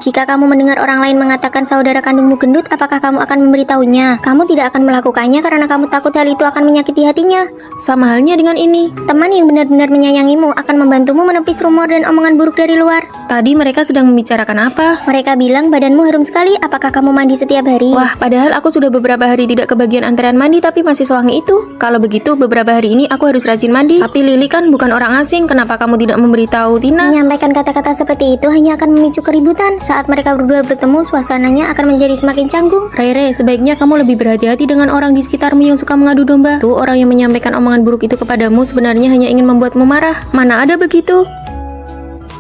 Jika kamu mendengar orang lain mengatakan saudara kandungmu gendut, apakah kamu akan memberitahunya? Kamu tidak akan melakukannya karena kamu takut hal itu akan menyakiti hatinya. Sama halnya dengan ini. Teman yang benar-benar menyayangimu akan membantumu menepis rumor dan omongan buruk dari luar. Tadi mereka sedang membicarakan apa? Mereka bilang badanmu harum sekali, apakah kamu mandi setiap hari? Wah, padahal aku sudah beberapa hari tidak kebagian antrean mandi tapi masih sewangi itu. Kalau begitu, beberapa hari ini aku harus rajin mandi. Tapi Lily kan bukan orang asing, kenapa kamu tidak memberitahu Tina? Menyampaikan kata-kata seperti itu hanya akan memicu keributan. Saat mereka berdua bertemu, suasananya akan menjadi semakin canggung. Rere, sebaiknya kamu lebih berhati-hati dengan orang di sekitarmu yang suka mengadu domba. Tuh, orang yang menyampaikan omongan buruk itu kepadamu sebenarnya hanya ingin membuatmu marah. Mana ada begitu?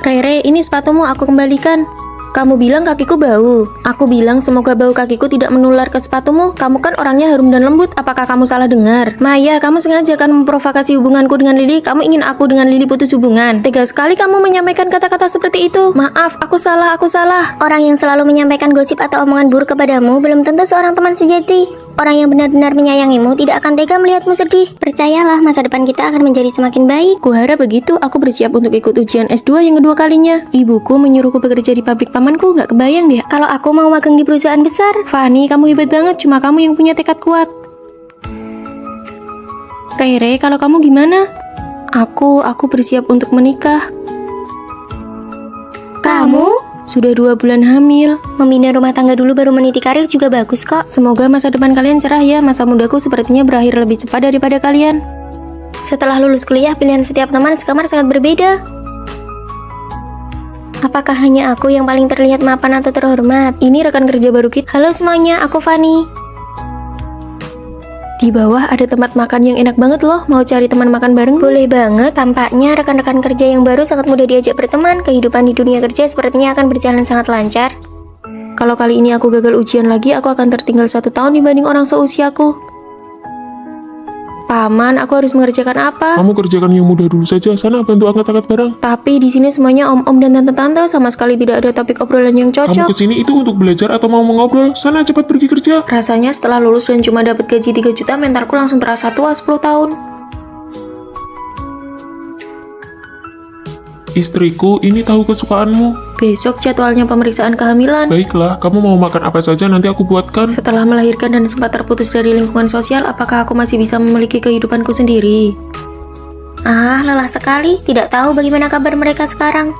Rere, ini sepatumu aku kembalikan. Kamu bilang kakiku bau. Aku bilang semoga bau kakiku tidak menular ke sepatumu. Kamu kan orangnya harum dan lembut. Apakah kamu salah dengar? Maya, kamu sengaja kan memprovokasi hubunganku dengan Lily. Kamu ingin aku dengan Lily putus hubungan. Tega sekali kamu menyampaikan kata-kata seperti itu. Maaf, aku salah. Orang yang selalu menyampaikan gosip atau omongan buruk kepadamu belum tentu seorang teman sejati. Orang yang benar-benar menyayangimu tidak akan tega melihatmu sedih. Percayalah, masa depan kita akan menjadi semakin baik. Kuharap begitu. Aku bersiap untuk ikut ujian S2 yang kedua kalinya. Ibuku menyuruhku bekerja di pabrik pamanku. Gak kebayang deh Kalau aku mau magang di perusahaan besar. Fanny, kamu hebat banget. Cuma kamu yang punya tekad kuat. Rere, kalau kamu gimana? Aku bersiap untuk menikah. Kamu? Sudah 2 bulan hamil. Membina rumah tangga dulu baru meniti karir juga bagus kok. Semoga masa depan kalian cerah ya. Masa mudaku sepertinya berakhir lebih cepat daripada kalian. Setelah lulus kuliah, pilihan setiap teman sekamar sangat berbeda. Apakah hanya aku yang paling terlihat mapan atau terhormat? Ini rekan kerja baru kita. Halo semuanya, aku Fanny. Di bawah ada tempat makan yang enak banget loh. Mau cari teman makan bareng? Boleh banget, tampaknya rekan-rekan kerja yang baru sangat mudah diajak berteman. Kehidupan di dunia kerja sepertinya akan berjalan sangat lancar. Kalau kali ini aku gagal ujian lagi, aku akan tertinggal 1 tahun dibanding orang seusiaku. Paman, aku harus mengerjakan apa? Kamu kerjakan yang mudah dulu saja. Sana bantu angkat-angkat barang. Tapi di sini semuanya om-om dan tante-tante, sama sekali tidak ada topik obrolan yang Kamu cocok. kesini itu untuk belajar atau mau mengobrol? Sana cepat pergi kerja. Rasanya setelah lulus dan cuma dapat gaji 3 juta, mentalku langsung terasa tua 10 tahun. Istriku, ini tahu kesukaanmu. Besok jadwalnya pemeriksaan kehamilan. Baiklah, kamu mau makan apa saja nanti aku buatkan. Setelah melahirkan dan sempat terputus dari lingkungan sosial, apakah aku masih bisa memiliki kehidupanku sendiri? Ah, lelah sekali. Tidak tahu bagaimana kabar mereka sekarang.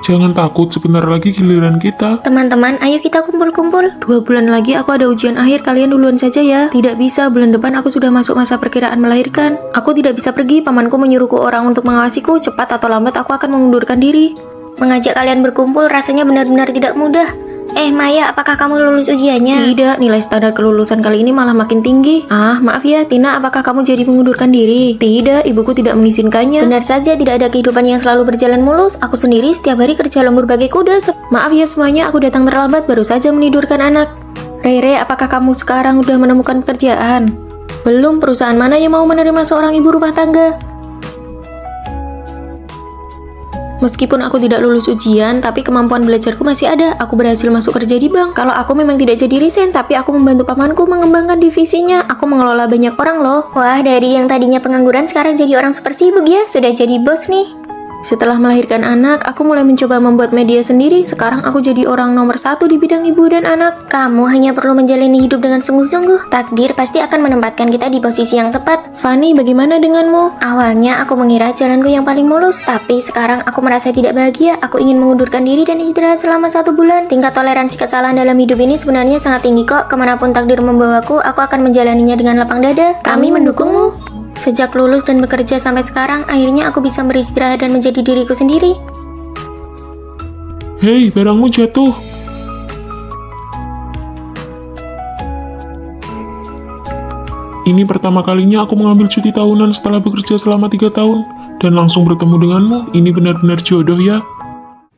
Jangan takut, sebentar lagi giliran kita. Teman-teman, ayo kita kumpul-kumpul. 2 bulan lagi aku ada ujian akhir, kalian duluan saja ya. Tidak bisa, bulan depan aku sudah masuk masa perkiraan melahirkan. Aku tidak bisa pergi, pamanku menyuruhku orang untuk mengawasiku. Cepat atau lambat aku akan mengundurkan diri. Mengajak kalian berkumpul rasanya benar-benar tidak mudah. Maya, apakah kamu lulus ujiannya? Tidak, nilai standar kelulusan kali ini malah makin tinggi. Ah, maaf ya, Tina, apakah kamu jadi mengundurkan diri? Tidak, ibuku tidak mengizinkannya. Benar saja, tidak ada kehidupan yang selalu berjalan mulus. Aku sendiri setiap hari kerja lembur bagai kuda. Maaf ya semuanya, aku datang terlambat, baru saja menidurkan anak. Rere, apakah kamu sekarang udah menemukan pekerjaan? Belum, perusahaan mana yang mau menerima seorang ibu rumah tangga? Meskipun aku tidak lulus ujian, tapi kemampuan belajarku masih ada. Aku berhasil masuk kerja di bank. Kalau aku memang tidak jadi resign, tapi aku membantu pamanku mengembangkan divisinya. Aku mengelola banyak orang loh. Wah, dari yang tadinya pengangguran sekarang jadi orang super sibuk ya. Sudah jadi bos nih. Setelah melahirkan anak, aku mulai mencoba membuat media sendiri. Sekarang aku jadi orang nomor 1 di bidang ibu dan anak. Kamu hanya perlu menjalani hidup dengan sungguh-sungguh. Takdir pasti akan menempatkan kita di posisi yang tepat. Fanny, bagaimana denganmu? Awalnya aku mengira jalanku yang paling mulus, tapi sekarang aku merasa tidak bahagia. Aku ingin mengundurkan diri dan istirahat selama 1 bulan. Tingkat toleransi kesalahan dalam hidup ini sebenarnya sangat tinggi kok. Kemanapun takdir membawaku, aku akan menjalaninya dengan lapang dada. Kami mendukungmu. Sejak lulus dan bekerja sampai sekarang, akhirnya aku bisa beristirahat dan menjadi diriku sendiri. Hei, barangmu jatuh. Ini pertama kalinya aku mengambil cuti tahunan setelah bekerja selama 3 tahun. Dan langsung bertemu denganmu, ini benar-benar jodoh ya.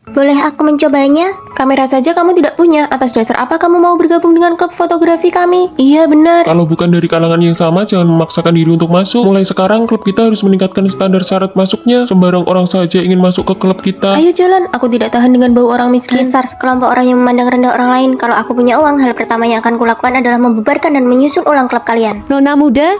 Boleh aku mencobanya? Kamera saja kamu tidak punya. Atas dasar apa kamu mau bergabung dengan klub fotografi kami? Iya benar. Kalau bukan dari kalangan yang sama, jangan memaksakan diri untuk masuk. Mulai sekarang, klub kita harus meningkatkan standar syarat masuknya. Sembarang orang saja ingin masuk ke klub kita. Ayo jalan, aku tidak tahan dengan bau orang miskin. Dasar sekelompok orang yang memandang rendah orang lain. Kalau aku punya uang, hal pertama yang akan kulakukan adalah membubarkan dan menyusun ulang klub kalian. Nona muda,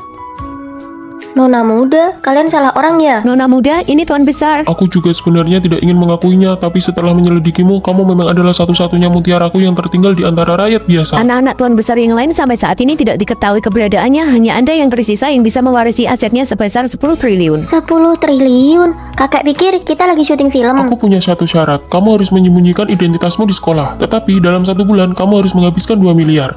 Nona muda, kalian salah orang ya? Nona muda, ini tuan besar. Aku juga sebenarnya tidak ingin mengakuinya, tapi setelah menyelidikimu, kamu memang adalah satu-satunya mutiaraku yang tertinggal di antara rakyat biasa. Anak-anak tuan besar yang lain sampai saat ini tidak diketahui keberadaannya. Hanya Anda yang tersisa yang bisa mewarisi asetnya sebesar 10 triliun. 10 triliun? Kakek pikir kita lagi syuting film. Aku punya satu syarat, kamu harus menyembunyikan identitasmu di sekolah. Tetapi dalam 1 bulan, kamu harus menghabiskan 2 miliar.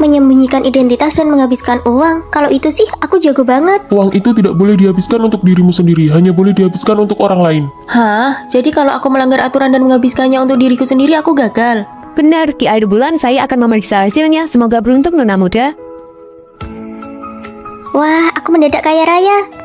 Menyembunyikan identitas dan menghabiskan uang. Kalau itu sih aku jago banget. Uang itu tidak boleh dihabiskan untuk dirimu sendiri, hanya boleh dihabiskan untuk orang lain. Hah? Jadi kalau aku melanggar aturan dan menghabiskannya untuk diriku sendiri, aku gagal? Benar, di akhir bulan saya akan memeriksa hasilnya. Semoga beruntung Nona muda. Wah, aku mendadak kaya raya.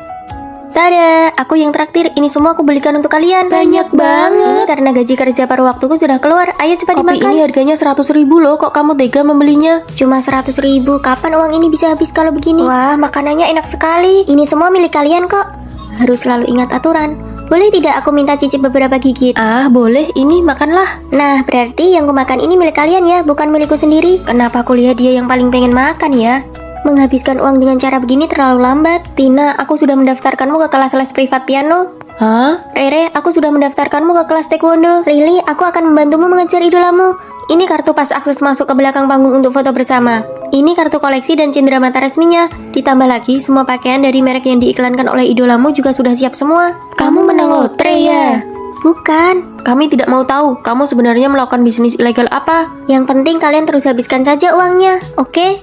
Tada, aku yang traktir. Ini semua aku belikan untuk kalian. Banyak banget. Karena gaji kerja paruh waktuku sudah keluar. Ayo cepat Kopi dimakan. ini harganya 100.000 loh. Kok kamu tega membelinya? Cuma 100.000. Kapan uang ini bisa habis kalau begini? Wah, makanannya enak sekali. Ini semua milik kalian kok. Harus selalu ingat aturan. Boleh tidak aku minta cicip beberapa gigit? Ah, boleh. Ini makanlah. Nah, berarti yang kumakan ini milik kalian ya, bukan milikku sendiri. Kenapa aku lihat dia yang paling pengen makan ya? Menghabiskan uang dengan cara begini terlalu lambat. Tina, aku sudah mendaftarkanmu ke kelas les privat piano. Hah? Rere, aku sudah mendaftarkanmu ke kelas taekwondo. Lily, aku akan membantumu mengejar idolamu. Ini kartu pas akses masuk ke belakang panggung untuk foto bersama. Ini kartu koleksi dan cenderamata resminya. Ditambah lagi, semua pakaian dari merek yang diiklankan oleh idolamu juga sudah siap semua. Kamu menang lotre ya? Bukan. Kami tidak mau tahu, kamu sebenarnya melakukan bisnis ilegal apa? Yang penting kalian terus habiskan saja uangnya, oke?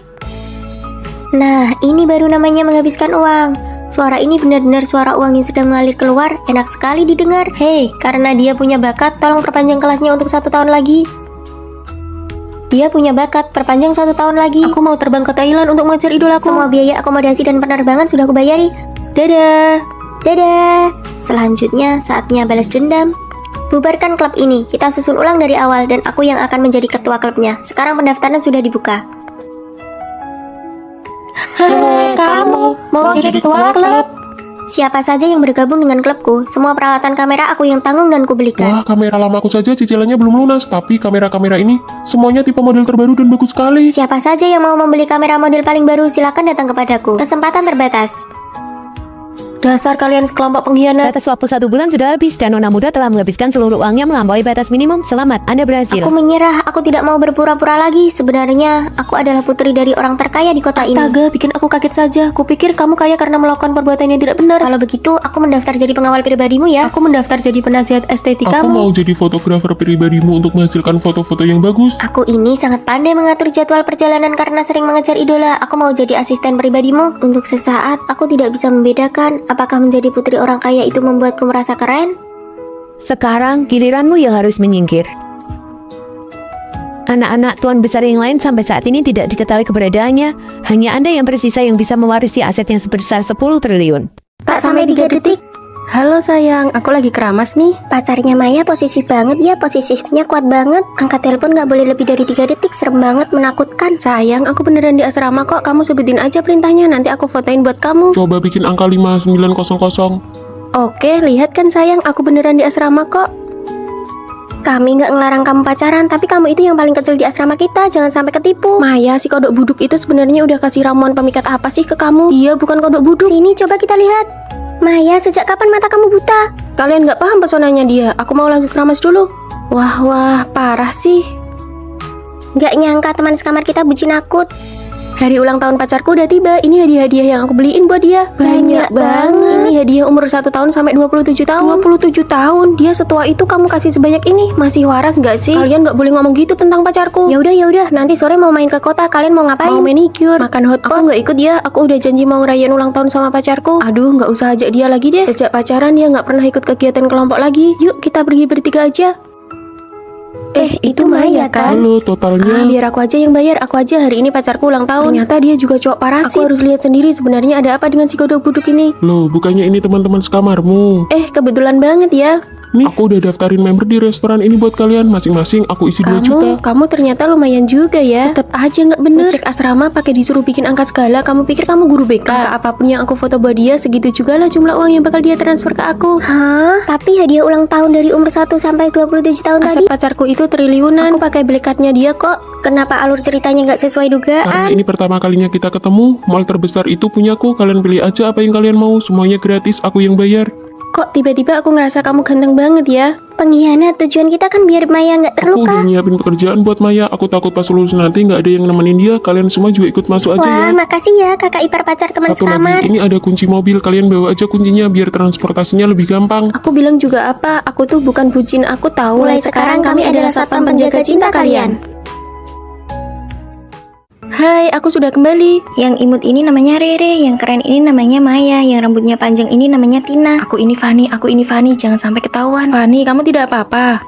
Nah, ini baru namanya menghabiskan uang. Suara ini benar-benar suara uang yang sedang mengalir keluar, enak sekali didengar. Hei, karena dia punya bakat, tolong perpanjang kelasnya untuk 1 tahun lagi. Dia punya bakat, perpanjang 1 tahun lagi. Aku mau terbang ke Thailand untuk mengejar idolaku. Semua biaya akomodasi dan penerbangan sudah aku bayari. Dadah. Dadah. Selanjutnya, saatnya balas dendam. Bubarkan klub ini, kita susun ulang dari awal dan aku yang akan menjadi ketua klubnya. Sekarang pendaftaran sudah dibuka. Hei, kamu mau jadi ketua klub? Siapa saja yang bergabung dengan klubku, semua peralatan kamera aku yang tanggung dan kubelikan. Wah, kamera lamaku saja cicilannya belum lunas, tapi kamera-kamera ini semuanya tipe model terbaru dan bagus sekali. Siapa saja yang mau membeli kamera model paling baru, silakan datang kepadaku. Kesempatan terbatas. Dasar kalian sekelompok pengkhianat. Batas waktu 1 bulan sudah habis dan nona muda telah menghabiskan seluruh uangnya melampaui batas minimum. Selamat, Anda berhasil. Aku menyerah, aku tidak mau berpura-pura lagi. Sebenarnya, aku adalah putri dari orang terkaya di kota ini. Astaga, bikin aku kaget saja. Kupikir kamu kaya karena melakukan perbuatan yang tidak benar. Kalau begitu, aku mendaftar jadi pengawal pribadimu ya. Aku mendaftar jadi penasihat estetika Aku mau kamu. jadi fotografer pribadimu untuk menghasilkan foto-foto yang bagus. Aku ini sangat pandai mengatur jadwal perjalanan karena sering mengejar idola. Aku mau jadi asisten pribadimu. Untuk sesaat, aku tidak bisa membedakan apakah menjadi putri orang kaya itu membuatku merasa keren. Sekarang giliranmu yang harus menyingkir. Anak-anak tuan besar yang lain sampai saat ini tidak diketahui keberadaannya. Hanya Anda yang tersisa yang bisa mewarisi aset yang sebesar 10 triliun. Pak, sampai 3 detik. Halo sayang, aku lagi keramas nih. Pacarnya Maya posesif banget ya, posesifnya kuat banget. Angkat telepon nggak boleh lebih dari 3 detik, serem banget, menakutkan. Sayang, aku beneran di asrama kok. Kamu sebutin aja perintahnya, nanti aku fotoin buat kamu. Coba bikin angka 5900. Oke, lihat kan sayang, aku beneran di asrama kok. Kami nggak ngelarang kamu pacaran, tapi kamu itu yang paling kecil di asrama kita, jangan sampai ketipu. Maya, si kodok buduk itu sebenarnya udah kasih ramuan pemikat apa sih ke kamu? Iya, bukan kodok buduk. Sini, coba kita lihat. Maya, sejak kapan mata kamu buta? Kalian nggak paham pesonanya dia. Aku mau lanjut keramas dulu. Wah, parah sih. Nggak nyangka teman sekamar kita bucin akut. Hari ulang tahun pacarku udah tiba. Ini hadiah-hadiah yang aku beliin buat dia. Banyak banget. Ini hadiah umur 1 tahun sampai 27 tahun. 27 tahun? Dia setua itu kamu kasih sebanyak ini? Masih waras nggak sih? Kalian nggak boleh ngomong gitu tentang pacarku. Ya udah, nanti sore mau main ke kota, kalian mau ngapain? Mau manicure, makan hotpot. Aku nggak ikut ya. Aku udah janji mau ngerayain ulang tahun sama pacarku. Aduh, nggak usah ajak dia lagi deh. Sejak pacaran dia nggak pernah ikut kegiatan kelompok lagi. Yuk, kita pergi bertiga aja. Itu Maya kan? Halo, totalnya. Biar aku aja yang bayar. Aku aja hari ini pacarku ulang tahun. Ternyata dia juga cowok parasit. Aku harus lihat sendiri sebenarnya ada apa dengan si kodok buduk ini. Loh, bukannya ini teman-teman sekamarmu? Kebetulan banget ya. Nih, aku udah daftarin member di restoran ini buat kalian. Masing-masing aku isi 2 juta. Kamu ternyata lumayan juga ya. Tetap aja nggak bener. Cek asrama pakai disuruh bikin angka segala. Kamu pikir kamu guru BK? Angka apapun yang aku foto buat dia, segitu juga lah jumlah uang yang bakal dia transfer ke aku. Hah? Tapi hadiah ulang tahun dari umur 1 sampai 27 tahun Aset tadi. pacarku itu triliunan. Aku pakai belikatnya dia kok. Kenapa alur ceritanya nggak sesuai Karena dugaan? ini pertama kalinya kita ketemu, mall terbesar itu punyaku. Kalian pilih aja apa yang kalian mau. Semuanya gratis, aku yang bayar. Kok tiba-tiba aku ngerasa kamu ganteng banget ya? Pengkhianat, tujuan kita kan biar Maya nggak Aku terluka. udah nyiapin pekerjaan buat Maya. Aku takut pas lulus nanti nggak ada yang nemenin dia. Kalian semua juga ikut masuk aja Wah, ya. makasih ya kakak ipar pacar teman Satu sekamar. lagi, ini ada kunci mobil. Kalian bawa aja kuncinya biar transportasinya lebih gampang. Aku bilang juga apa? Aku tuh bukan bucin, aku tahu. Mulai sekarang kami adalah satpam penjaga cinta kalian. Hai, aku sudah kembali. Yang imut ini namanya Rere, yang keren ini namanya Maya, yang rambutnya panjang ini namanya Tina. Aku ini Fani, jangan sampai ketahuan. Fani, kamu tidak apa-apa?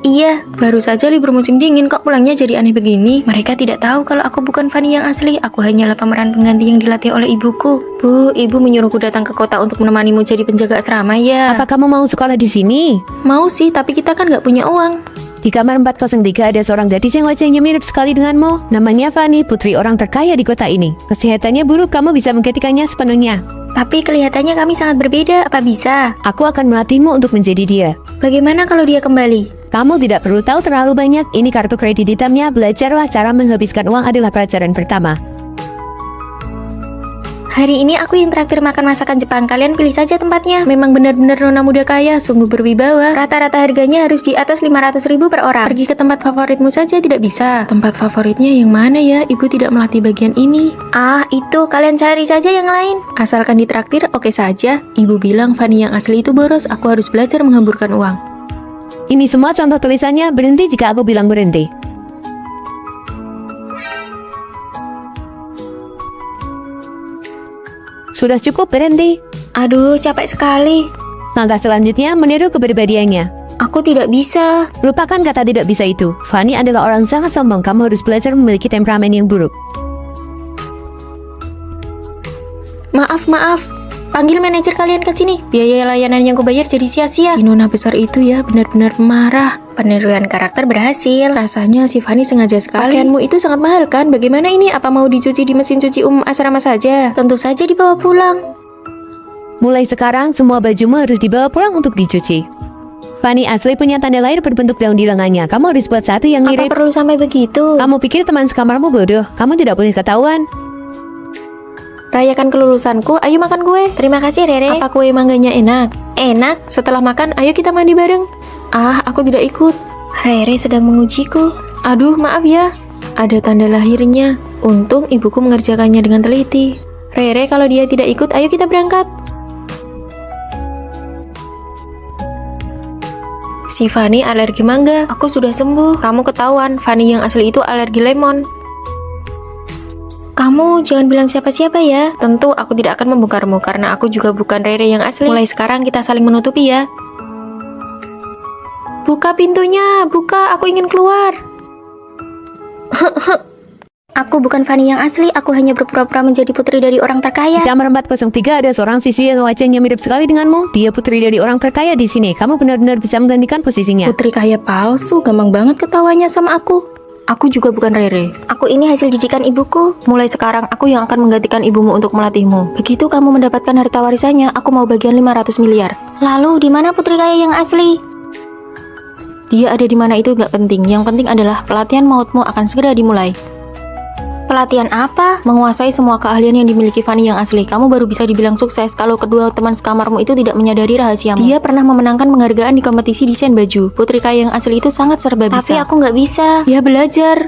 Iya, Baru saja libur musim dingin, kok pulangnya jadi aneh begini? Mereka tidak tahu kalau aku bukan Fani yang asli. Aku hanyalah pemeran pengganti yang dilatih oleh ibuku. Bu, ibu menyuruhku datang ke kota untuk menemanimu jadi penjaga asrama ya. Apa kamu mau sekolah di sini? Mau sih, tapi kita kan nggak punya uang. Di kamar 403 ada seorang gadis yang wajahnya mirip sekali denganmu. Namanya Fani, putri orang terkaya di kota ini. Kesehatannya buruk, kamu bisa menggantikannya sepenuhnya. tapi kelihatannya kami sangat berbeda. Apa bisa? Aku akan melatihmu untuk menjadi dia. Bagaimana kalau dia kembali? Kamu tidak perlu tahu terlalu banyak. Ini kartu kredit hitamnya. Belajarlah cara menghabiskan uang adalah pelajaran pertama. Hari ini aku yang traktir makan masakan Jepang. Kalian pilih saja tempatnya. Memang benar-benar nona muda kaya, sungguh berwibawa. Rata-rata harganya harus di atas 500.000 per orang. Pergi ke tempat favoritmu saja tidak bisa. Tempat favoritnya yang mana ya? Ibu tidak melatih bagian ini. Ah, itu kalian cari saja yang lain. Asalkan ditraktir, oke saja. Ibu bilang Fanny yang asli itu boros, aku harus belajar menghamburkan uang. Ini semua contoh tulisannya, berhenti jika aku bilang berhenti. Sudah cukup, berhenti. Aduh, capek sekali. Langkah selanjutnya, meniru kepribadiannya. Aku tidak bisa. Lupakan kata tidak bisa itu. Fanny adalah orang sangat sombong. Kamu harus belajar memiliki temperamen yang buruk. Maaf. Panggil manajer kalian ke sini. Biaya layanan yang kubayar jadi sia-sia. Si nona besar itu ya benar-benar marah. Peniruan karakter berhasil. Rasanya si Fanny sengaja sekali. Pakaianmu itu sangat mahal kan? Bagaimana ini? Apa mau dicuci di mesin cuci asrama saja? Tentu saja dibawa pulang. Mulai sekarang, semua bajumu harus dibawa pulang untuk dicuci. Fanny asli punya tanda lahir berbentuk daun di lengannya. Kamu harus buat satu yang Apa mirip. perlu sampai begitu? Kamu pikir teman sekamarmu bodoh? Kamu tidak boleh ketahuan. Rayakan kelulusanku, ayo makan kue. Terima kasih, Rere. Apa kue mangganya enak? Enak. Setelah makan, ayo kita mandi bareng. Ah, aku tidak ikut. Rere sedang mengujiku. Aduh, maaf ya. Ada tanda lahirnya. Untung ibuku mengerjakannya dengan teliti. Rere, kalau dia tidak ikut, ayo kita berangkat. Si Fanny alergi mangga. Aku sudah sembuh. Kamu ketahuan, Fanny yang asli itu alergi lemon. Kamu jangan bilang siapa-siapa ya. Tentu aku tidak akan membongkarmu karena aku juga bukan Rere yang asli. Mulai sekarang kita saling menutupi ya. Buka pintunya, buka, aku ingin keluar. Aku bukan Fanny yang asli, aku hanya berpura-pura menjadi putri dari orang terkaya. Di kamar 403 ada seorang siswi yang wajahnya mirip sekali denganmu. Dia putri dari orang terkaya di sini. Kamu benar-benar bisa menggantikan posisinya. Putri kaya palsu, gampang banget ketawanya sama aku. Aku juga bukan Rere. Aku ini hasil didikan ibuku. Mulai sekarang aku yang akan menggantikan ibumu untuk melatihmu. Begitu kamu mendapatkan harta warisannya, aku mau bagian 500 miliar. Lalu di mana putri kaya yang asli? Dia ada di mana itu gak penting. Yang penting adalah pelatihan mautmu akan segera dimulai. Pelatihan apa? Menguasai semua keahlian yang dimiliki Fanny yang asli. Kamu baru bisa dibilang sukses kalau kedua teman sekamarmu itu tidak menyadari rahasiamu. Dia pernah memenangkan penghargaan di kompetisi desain baju. Putri kaya yang asli itu sangat serba bisa. Tapi aku nggak bisa. Ya belajar.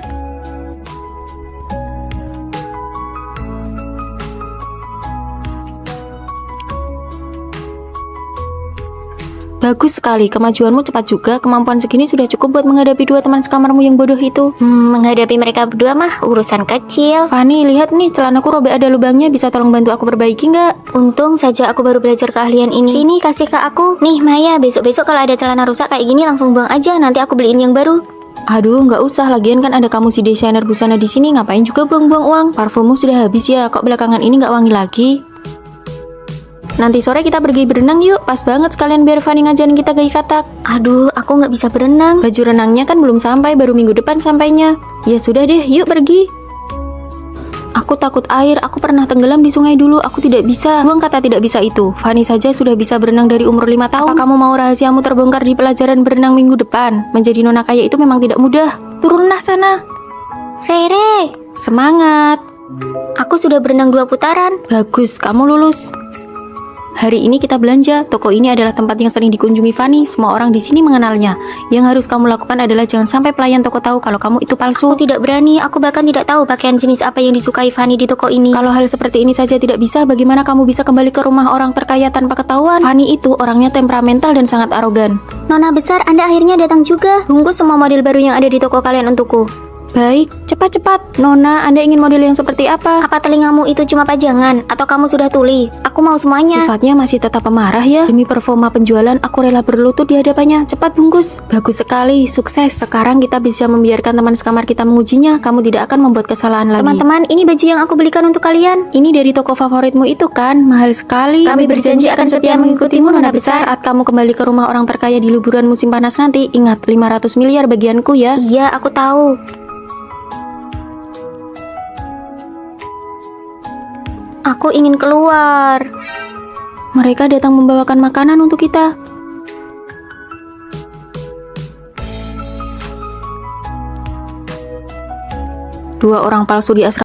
Bagus sekali, kemajuanmu cepat juga. Kemampuan segini sudah cukup buat menghadapi dua teman sekamarmu yang bodoh itu. Menghadapi mereka berdua mah urusan kecil. Fanny, lihat nih, celanaku robek ada lubangnya. Bisa tolong bantu aku perbaiki nggak? Untung saja aku baru belajar keahlian ini. Sini, kasih ke aku. Nih Maya, besok-besok kalau ada celana rusak kayak gini langsung buang aja. Nanti aku beliin yang baru. Aduh, nggak usah. Lagian kan ada kamu si desainer busana di sini. Ngapain juga buang-buang uang? Parfummu sudah habis ya. Kok belakangan ini nggak wangi lagi? Nanti sore kita pergi berenang yuk. Pas banget sekalian biar Fanny ngajarin kita gaya katak. Aduh, aku nggak bisa berenang. Baju renangnya kan belum sampai, baru minggu depan sampainya. Ya sudah deh, yuk pergi. Aku takut air, aku pernah tenggelam di sungai dulu. Aku tidak bisa. Buang kata tidak bisa itu. Fanny saja sudah bisa berenang dari umur 5 tahun. Apa kamu mau rahasiamu terbongkar di pelajaran berenang minggu depan? Menjadi nona kaya itu memang tidak mudah. Turunlah sana. Rere, Semangat. aku sudah berenang 2 putaran. Bagus, kamu lulus. Hari ini kita belanja. Toko ini adalah tempat yang sering dikunjungi Fanny. Semua orang di sini mengenalnya. Yang harus kamu lakukan adalah jangan sampai pelayan toko tahu kalau kamu itu palsu. Aku tidak berani, aku bahkan tidak tahu pakaian jenis apa yang disukai Fanny di toko ini. Kalau hal seperti ini saja tidak bisa, bagaimana kamu bisa kembali ke rumah orang terkaya tanpa ketahuan? Fanny itu orangnya temperamental dan sangat arogan. Nona besar, Anda akhirnya datang juga. Bungkus semua model baru yang ada di toko kalian untukku. Baik, cepat-cepat. Nona, Anda ingin model yang seperti apa? Apa telingamu itu cuma pajangan? Atau kamu sudah tuli? Aku mau semuanya. Sifatnya masih tetap pemarah ya. Demi performa penjualan, aku rela berlutut di hadapannya. Cepat bungkus. Bagus sekali, sukses. Sekarang kita bisa membiarkan teman sekamar kita mengujinya. Kamu tidak akan membuat kesalahan lagi. Teman-teman, ini baju yang aku belikan untuk kalian. Ini dari toko favoritmu itu kan? Mahal sekali. Kami berjanji akan setia mengikutimu, Nona besar. Saat kamu kembali ke rumah orang terkaya di liburan musim panas nanti, ingat 500 miliar bagianku ya. Iya, aku tahu. Aku ingin keluar. Mereka datang membawakan makanan untuk kita. Dua orang palsu di asrama